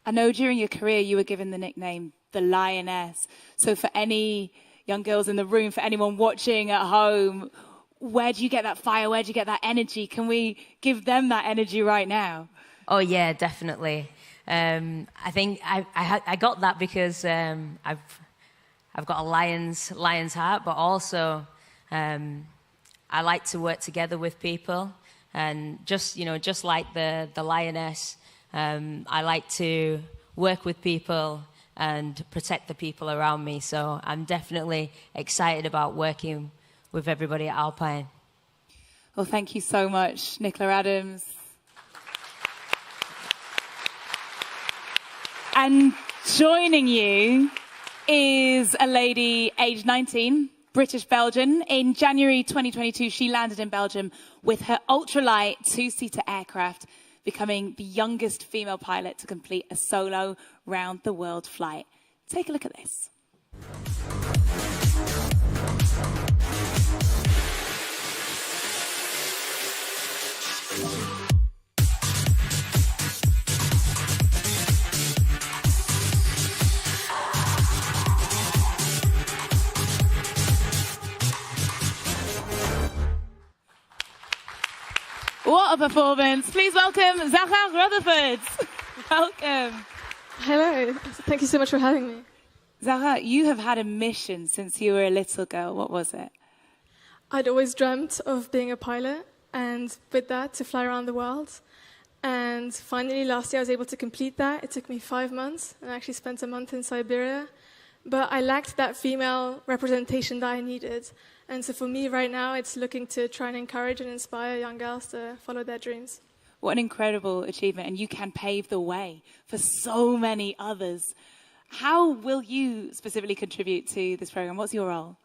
I know during your career you were given the nickname the Lioness. So for any young girls in the room, for anyone watching at home, where do you get that fire? Where do you get that energy? Can we give them that energy right now? Oh yeah, definitely. I think I got that because I've got a lion's heart, but also I like to work together with people, and just like the lioness. I like to work with people and protect the people around me. So I'm definitely excited about working with everybody at Alpine. Well, thank you so much, Nicola Adams. And joining you is a lady aged 19, British-Belgian. In January 2022, she landed in Belgium with her ultralight two-seater aircraft, becoming the youngest female pilot to complete a solo round-the-world flight. Take a look at this. What a performance. Please welcome Zahra Rutherford. Welcome. Hello. Thank you so much for having me. Zahra, you have had a mission since you were a little girl. What was it? I'd always dreamt of being a pilot, and with that, to fly around the world. And finally, last year, I was able to complete that. It took me 5 months, and I actually spent a month in Siberia. But I lacked that female representation that I needed. And so for me right now, it's looking to try and encourage and inspire young girls to follow their dreams. What an incredible achievement, and you can pave the way for so many others. How will you specifically contribute to this program? What's your role?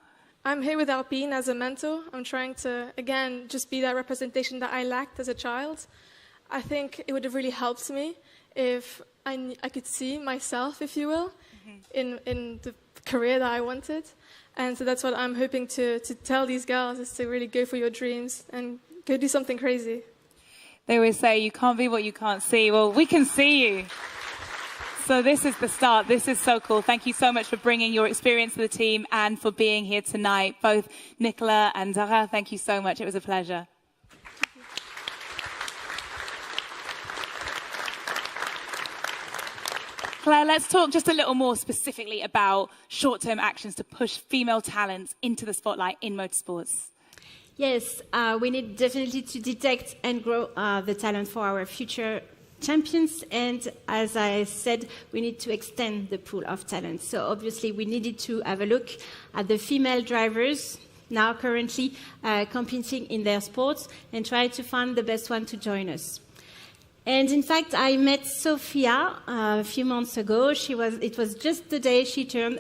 I'm here with Alpine as a mentor. I'm trying to, again, just be that representation that I lacked as a child. I think it would have really helped me if I could see myself, if you will, in the career that I wanted. And so that's what I'm hoping to tell these girls, is to really go for your dreams and go do something crazy. They always say you can't be what you can't see. Well, we can see you. So this is the start. This is so cool. Thank you so much for bringing your experience to the team and for being here tonight. Both Nicola and Zahra, thank you so much. It was a pleasure. Claire, let's talk just a little more specifically about short-term actions to push female talents into the spotlight in motorsports. Yes, we need definitely to detect and grow the talent for our future champions. And as I said, we need to extend the pool of talent. So obviously we needed to have a look at the female drivers now currently competing in their sports and try to find the best one to join us. And in fact, I met Sophia a few months ago. It was just the day she turned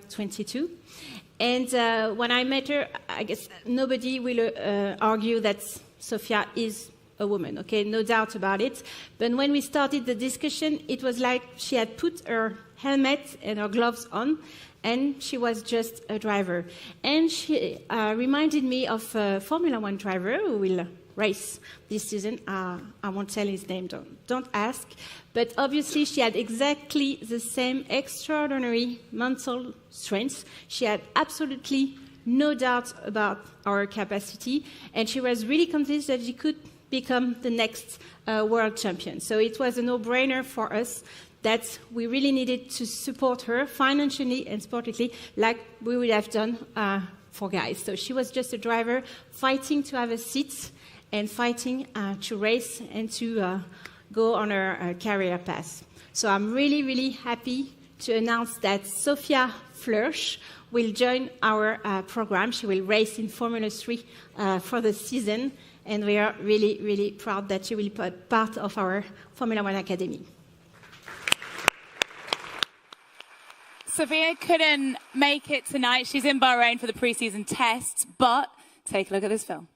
22. And when I met her, I guess nobody will argue that Sophia is a woman, okay? No doubt about it. But when we started the discussion, it was like she had put her helmet and her gloves on, and she was just a driver. And she reminded me of a Formula One driver who will race this season. I won't tell his name, don't ask. But obviously she had exactly the same extraordinary mental strength. She had absolutely no doubt about our capacity, and she was really convinced that she could become the next world champion. So it was a no-brainer for us that we really needed to support her financially and sportively like we would have done for guys. So she was just a driver fighting to have a seat and fighting to race and to go on her career path. So I'm really, really happy to announce that Sophia Flörsch will join our program. She will race in Formula 3 for the season, and we are really, really proud that she will be part of our Formula 1 Academy. Sophia couldn't make it tonight. She's in Bahrain for the pre-season tests, but take a look at this film.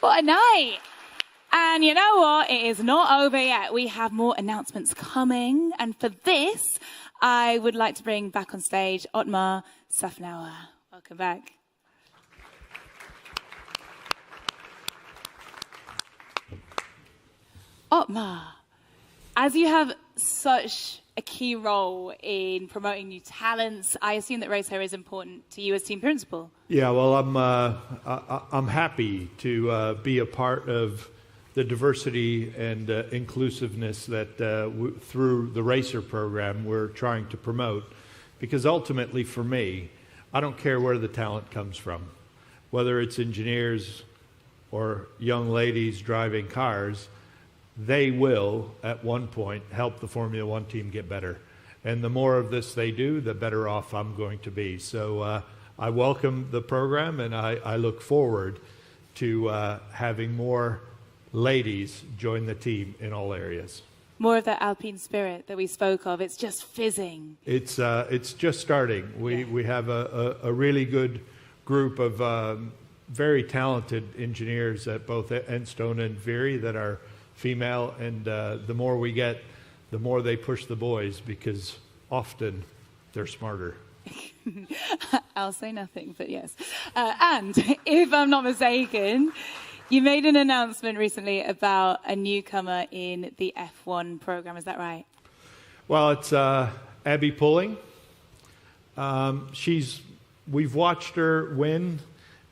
What a night! And you know what? It is not over yet. We have more announcements coming. And for this, I would like to bring back on stage Otmar Safnauer. Welcome back. Otmar, as you have such a key role in promoting new talents. I assume that Racer is important to you as team principal. Yeah, well, I'm happy to be a part of the diversity and inclusiveness that through the Racer program we're trying to promote. Because ultimately, for me, I don't care where the talent comes from, whether it's engineers or young ladies driving cars. They will, at one point, help the Formula One team get better. And the more of this they do, the better off I'm going to be. So I welcome the program, and I look forward to having more ladies join the team in all areas. More of that Alpine spirit that we spoke of. It's just fizzing. It's just starting. We have a really good group of very talented engineers at both Enstone and Viri that are female, and the more we get, the more they push the boys, because often they're smarter. I'll say nothing, but yes. And if I'm not mistaken, you made an announcement recently about a newcomer in the F1 program. Is that right? Well, it's Abby Pulling. We've watched her win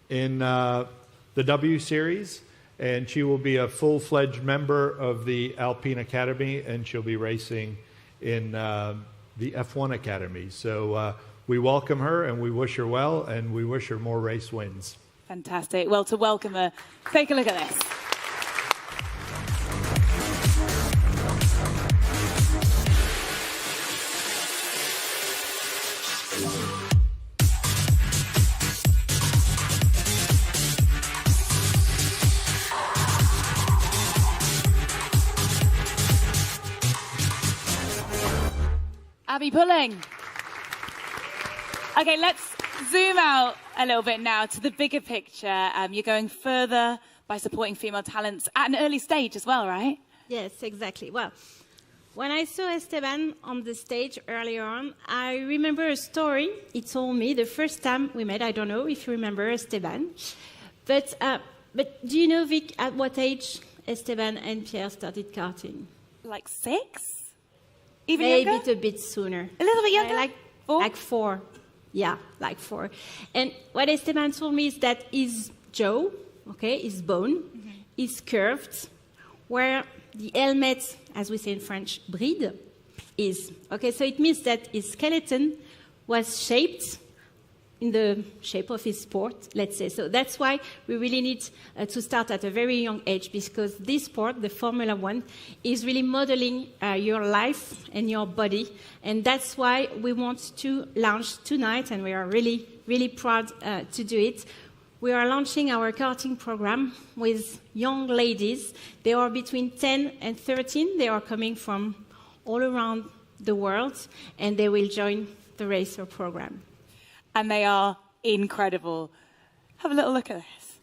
in the W Series, and she will be a full-fledged member of the Alpine Academy, and she'll be racing in the F1 Academy. So we welcome her, and we wish her well, and we wish her more race wins. Fantastic. Well, to welcome her, take a look at this. Abby Pulling. Okay, let's zoom out a little bit now to the bigger picture. You're going further by supporting female talents at an early stage as well, right? Yes, exactly. Well, when I saw Esteban on the stage earlier on, I remember a story he told me the first time we met. I don't know if you remember Esteban. But do you know, Vic, at what age Esteban and Pierre started karting? Like 6? Even Maybe younger? a bit sooner. A little bit younger? Like 4? Like 4. Yeah, like 4. And what Esteban told me is that his jaw, okay, his bone, is curved, where the helmet, as we say in French, bride, is. Okay, so it means that his skeleton was shaped in the shape of his sport, let's say. So that's why we really need to start at a very young age, because this sport, the Formula One, is really modeling your life and your body. And that's why we want to launch tonight, and we are really, really proud to do it. We are launching our karting program with young ladies. They are between 10 and 13. They are coming from all around the world, and they will join the Racer program. And they are incredible. Have a little look at this.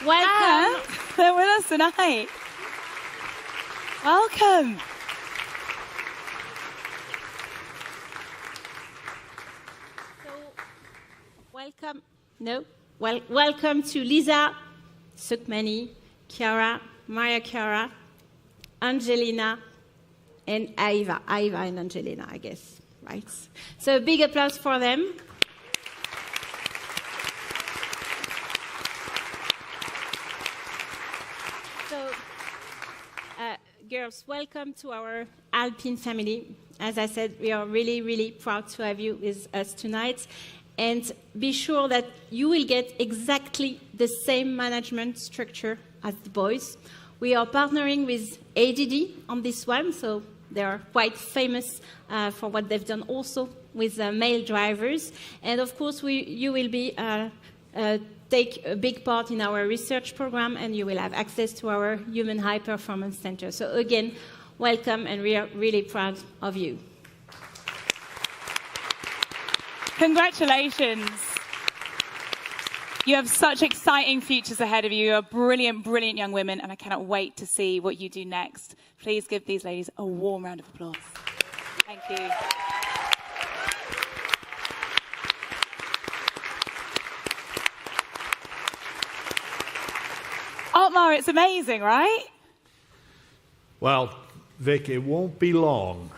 Welcome. They're with us tonight. Welcome. Welcome. No. Welcome to Lisa, Sukmani, Chiara, Maria Chiara, Angelina, and Aiva. Aiva and Angelina, I guess, right? So a big applause for them. Girls, welcome to our Alpine family. As I said, we are really, really proud to have you with us tonight. And be sure that you will get exactly the same management structure as the boys. We are partnering with ADD on this one, so they are quite famous for what they've done also with male drivers. And of course, you will be take a big part in our research program, and you will have access to our Human High Performance Center. So again, welcome, and we are really proud of you. Congratulations. You have such exciting futures ahead of you. You are brilliant, brilliant young women, and I cannot wait to see what you do next. Please give these ladies a warm round of applause. Thank you. Otmar, it's amazing, right? Well, Vic, it won't be long.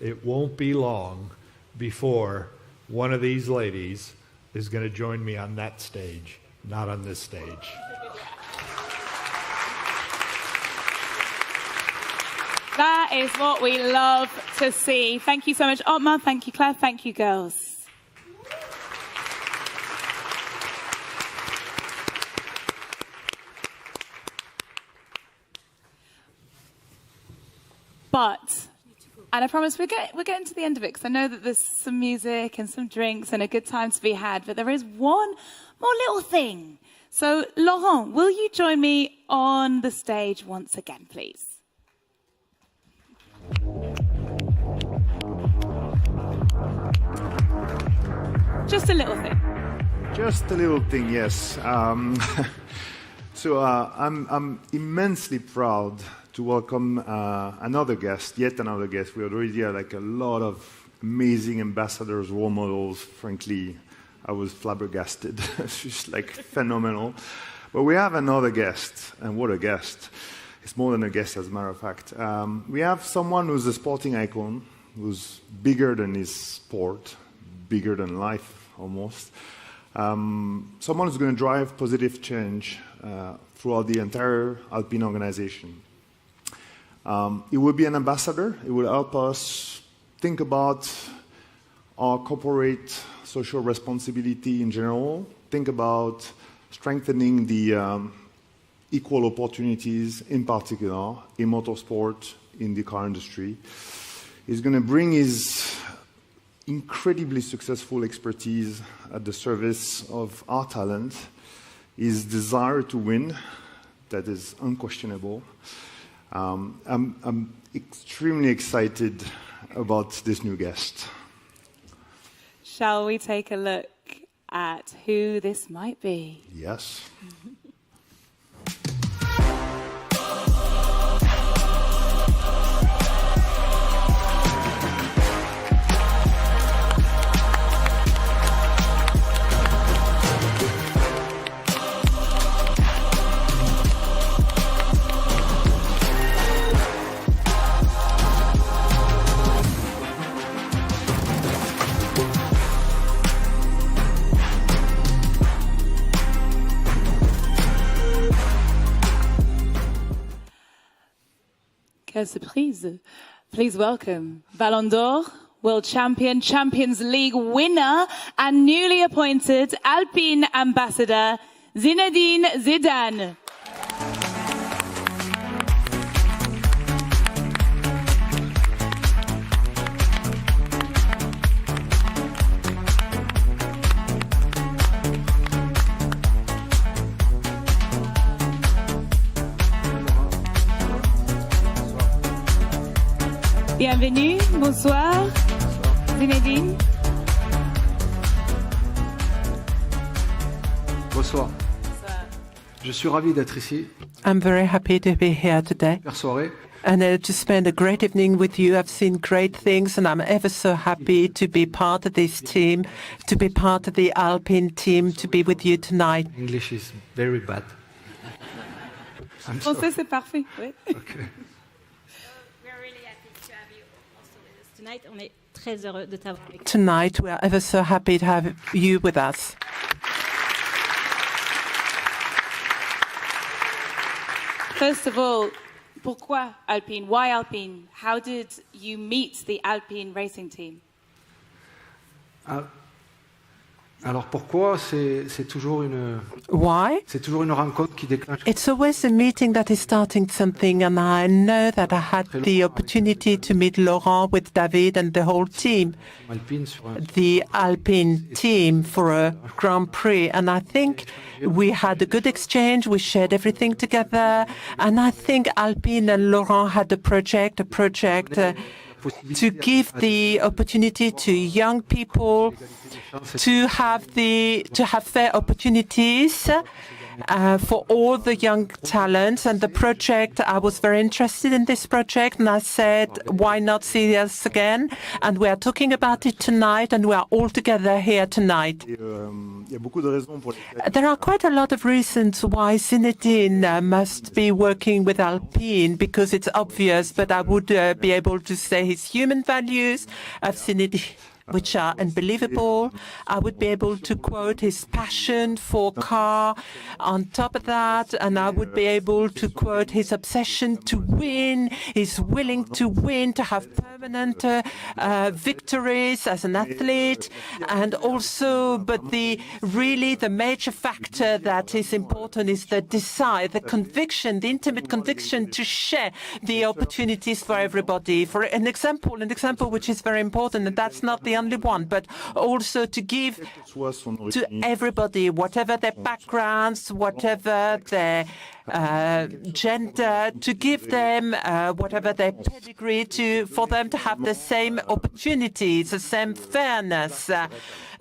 It won't be long before one of these ladies is going to join me on that stage, not on this stage. That is what we love to see. Thank you so much, Otmar. Thank you, Claire. Thank you, girls. But, and I promise we're getting to the end of it, because I know that there's some music and some drinks and a good time to be had, but there is one more little thing. So, Laurent, will you join me on the stage once again, please? Just a little thing. Just a little thing, yes. So I'm immensely proud to welcome another guest, yet another guest. We already had like a lot of amazing ambassadors, role models. Frankly, I was flabbergasted. It's just like phenomenal. But we have another guest, and what a guest. It's more than a guest, as a matter of fact. We have someone who's a sporting icon, who's bigger than his sport, bigger than life, almost. Someone who's going to drive positive change throughout the entire Alpine organization. It will be an ambassador. It will help us think about our corporate social responsibility in general, think about strengthening the equal opportunities, in particular, in motorsport, in the car industry. He's going to bring his incredibly successful expertise at the service of our talent, his desire to win, that is unquestionable. I'm extremely excited about this new guest. Shall we take a look at who this might be? Yes. Quelle surprise. Please welcome Ballon d'Or, World Champion, Champions League winner, and newly appointed Alpine Ambassador, Zinedine Zidane. Bienvenue, bonsoir, Zinedine. Bonsoir. Je suis ravi d'être ici. I'm very happy to be here today. Super soirée. And to spend a great evening with you. I've seen great things, and I'm ever so happy to be part of this team, to be part of the Alpine team, to be with you tonight. English is very bad. Français, c'est parfait. Oui. Okay. Tonight, on est très heureux de t'avoir. Tonight, we are ever so happy to have you with us. First of all, pourquoi Alpine? Why Alpine? How did you meet the Alpine racing team? Alors pourquoi c'est toujours une Why? C'est toujours une rencontre qui déclenche. It's always a meeting that is starting something, and I know that I had the opportunity to meet Laurent with David and the whole team, the Alpine team, for a Grand Prix, and I think we had a good exchange. We shared everything together, and I think Alpine and Laurent had a project to give the opportunity to young people to have fair opportunities for all the young talents. And the project, I was very interested in this project, and I said, why not see us again? And we are talking about it tonight, and we are all together here tonight. There are quite a lot of reasons why Zinedine must be working with Alpine, because it's obvious, but I would be able to say his human values of Zinedine, which are unbelievable. I would be able to quote his passion for car on top of that, and I would be able to quote his obsession to win, his willing to win, to have permanent victories as an athlete, and also, but the major factor that is important is the desire, the conviction, the intimate conviction to share the opportunities for everybody. For an example which is very important, and that's not the only one, but also to give to everybody, whatever their backgrounds, whatever their gender, to give them whatever their pedigree, for them to have the same opportunities, the same fairness,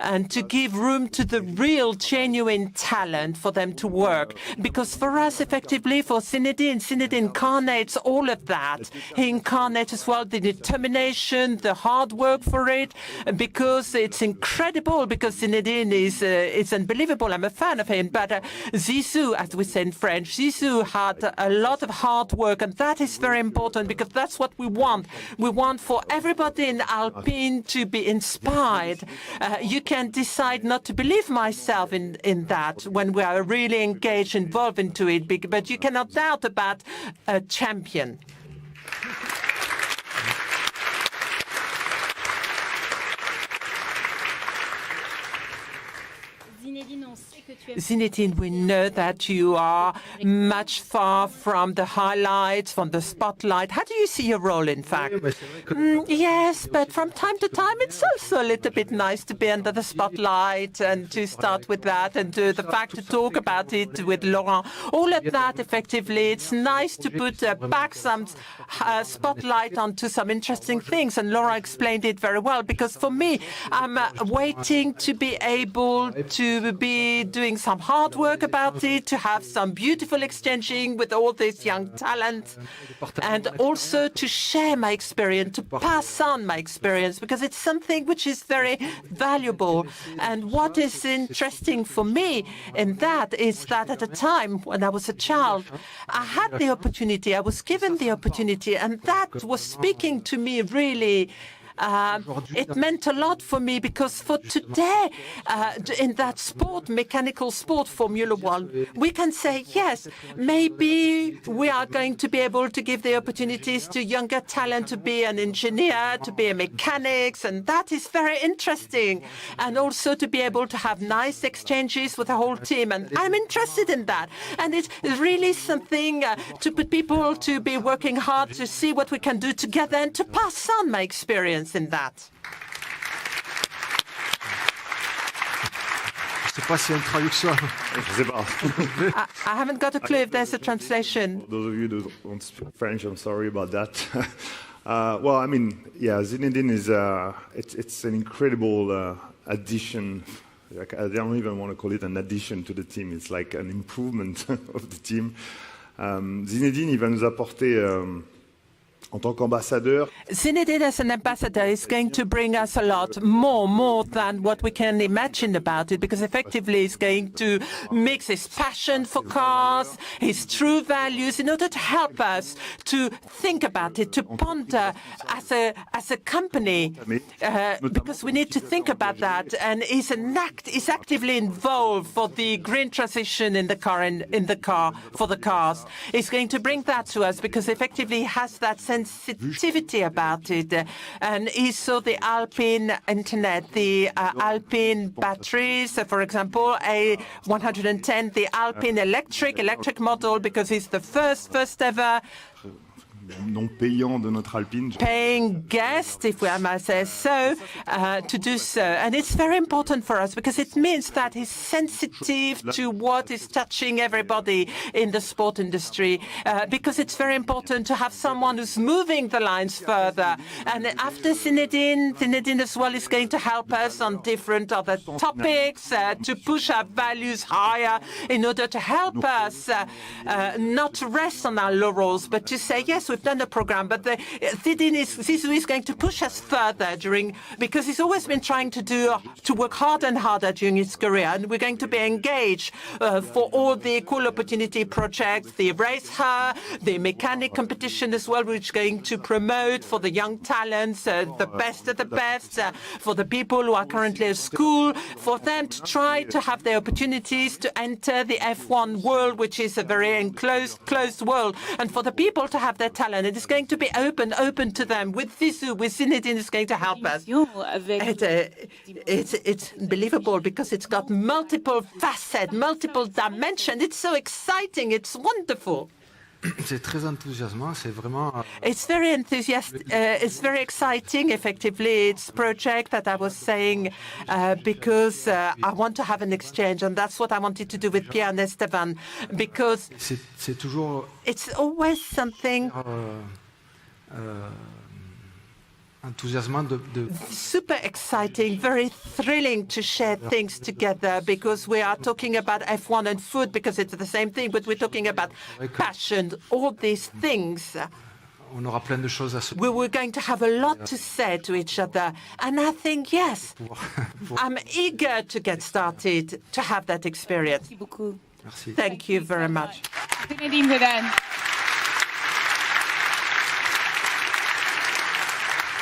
and to give room to the real, genuine talent for them to work. Because for us, effectively, for Zinedine incarnates all of that. He incarnates as well the determination, the hard work for it, because it's incredible, because Zinedine is unbelievable. I'm a fan of him. But Zizou, as we say in French, Zizou had a lot of hard work, and that is very important, because that's what we want. We want for everybody in Alpine to be inspired. You can decide not to believe myself in that when we are really engaged, involved into it, but you cannot doubt about a champion. Zinedine, we know that you are much far from the highlights, from the spotlight. How do you see your role, in fact? Yes, but from time to time, it's also a little bit nice to be under the spotlight and to start with that, and the fact to talk about it with Laurent. All of that, effectively, it's nice to put back some spotlight onto some interesting things, and Laurent explained it very well, because for me, I'm waiting to be able to be doing some hard work about it, to have some beautiful exchanging with all this young talent, and also to share my experience, to pass on my experience, because it's something which is very valuable. And what is interesting for me in that is that at the time when I was a child, I had the opportunity, I was given the opportunity, and that was speaking to me really. It meant a lot for me, because for today, in that sport, mechanical sport, Formula One, we can say, yes, maybe we are going to be able to give the opportunities to younger talent to be an engineer, to be a mechanic, and that is very interesting. And also to be able to have nice exchanges with the whole team. And I'm interested in that. And it's really something to put people to be working hard to see what we can do together and to pass on my experience in that. I haven't got a clue if there's a translation. For those of you who don't speak French, I'm sorry about that. Well, I mean, yeah, Zinedine is it's an incredible addition. Like, I don't even want to call it an addition to the team. It's like an improvement of the team. Zinedine, il va nous apporter. En tant qu'ambassadeur, Zinedine as an ambassador is going to bring us a lot more than what we can imagine about it, because effectively he's going to mix his passion for cars, his true values, in order to help us to think about it, to ponder as a company, because we need to think about that. And he's actively involved for the green transition in the car for the cars. He's going to bring that to us, because effectively he has that sense sensitivity about it. And he saw the Alpine internet, the Alpine batteries, for example, A110, the Alpine electric model, because it's the first ever non-payant de notre Alpine. Paying guest, if I may say so, to do so. And it's very important for us because it means that he's sensitive to what is touching everybody in the sport industry, because it's very important to have someone who's moving the lines further. And after Zinedine as well is going to help us on different other topics to push our values higher in order to help us not rest on our laurels, but to say, yes, we've done a program, but Zizou is going to push us further because he's always been trying to work harder and harder during his career, and we're going to be engaged for all the equal opportunity projects, the Racer, the mechanic competition as well, which is going to promote for the young talents, the best of the best, for the people who are currently at school, for them to try to have the opportunities to enter the F1 world, which is a very closed world, and for the people to have their talent. It is going to be open to them. With Zizou, with Zinedine, is going to help us. It's unbelievable because it's got multiple facets, multiple dimensions. It's so exciting. It's wonderful. C'est très enthousiasmant. C'est vraiment. It's very enthusiastic. It's very exciting. Effectively, it's a project that I was saying because I want to have an exchange, and that's what I wanted to do with Pierre and Esteban. Because c'est toujours. It's always something. Enthousiasmant super exciting, very thrilling to share things together because we are talking about F1 and food because it's the same thing, but we're talking about passion, all these things. On aura plein de choses à se... We were going to have a lot to say to each other. And I think, yes, I'm eager to get started to have that experience. Thank you very much.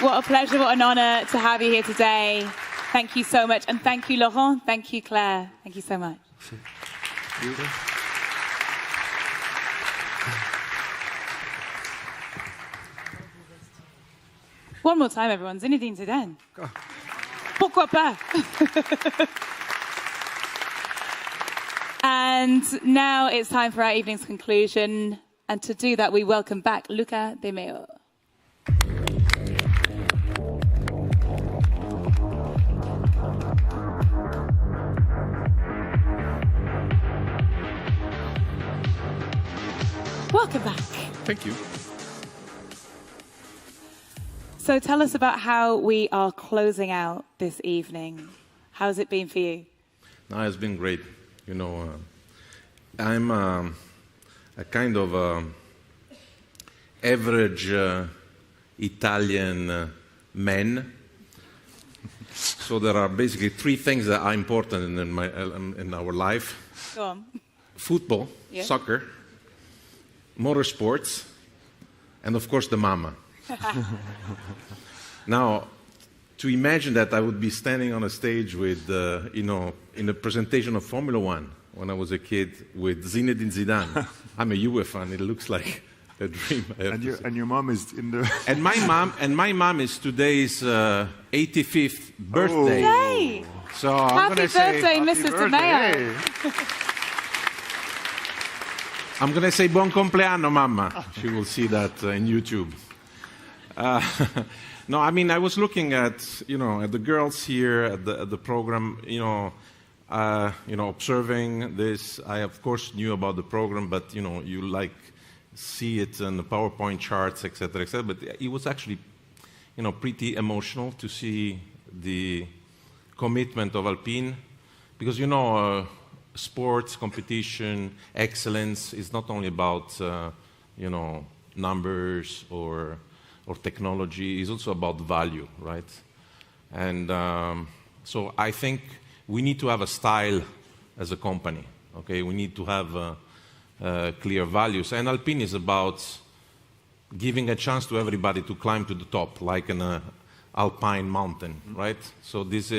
What a pleasure, what an honour to have you here today. Thank you so much. And thank you, Laurent. Thank you, Claire. Thank you so much. One more time, everyone. Zinedine Zidane. Pourquoi pas? And now it's time for our evening's conclusion. And to do that, we welcome back Luca De Meo. Welcome back. Thank you. So tell us about how we are closing out this evening. How's it been for you? No, it's been great. You know, I'm a kind of average Italian man. So there are basically three things that are important in our life. Go on. Football, Yeah. soccer, motorsports, and of course the mama. Now, to imagine that I would be standing on a stage with, you know, in a presentation of Formula One when I was a kid with Zinedine Zidane. I'm a Juve fan. It looks like a dream. And your mom is in the. And my mom is today's 85th birthday. Oh. Yay! So Happy birthday, Mrs. De Meo. I'm going to say buon compleanno, mamma. She will see that in YouTube. No, I mean, I was looking at, you know, at the girls here at the program, you know, observing this. I, of course, knew about the program, but, you know, you see it in the PowerPoint charts, et cetera, but it was actually, you know, pretty emotional to see the commitment of Alpine because, you know, sports, competition, excellence is not only about, you know, numbers or technology. It's also about value, right? And so I think we need to have a style as a company, okay? We need to have clear values. And Alpine is about giving a chance to everybody to climb to the top, like an Alpine mountain, right? So this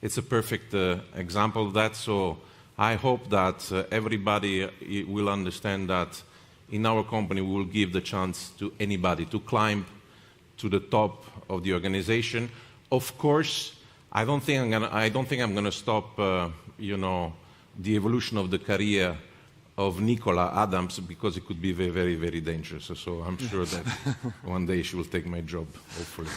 it's a perfect example of that. So I hope that everybody will understand that, in our company, we will give the chance to anybody to climb to the top of the organization. Of course, I don't think I'm gonna stop, the evolution of the career of Nicola Adams, because it could be very, very, very dangerous. So I'm sure that one day she will take my job, hopefully.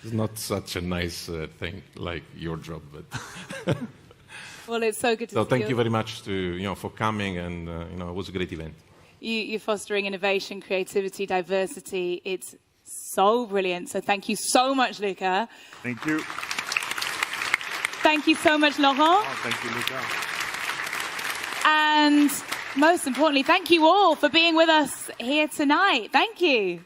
It's not such a nice thing like your job, but. Well, it's so good to see you. So thank you very much for coming, and it was a great event. You're fostering innovation, creativity, diversity. It's so brilliant. So thank you so much, Luca. Thank you. Thank you so much, Laurent. Oh, thank you, Luca. And most importantly, thank you all for being with us here tonight. Thank you.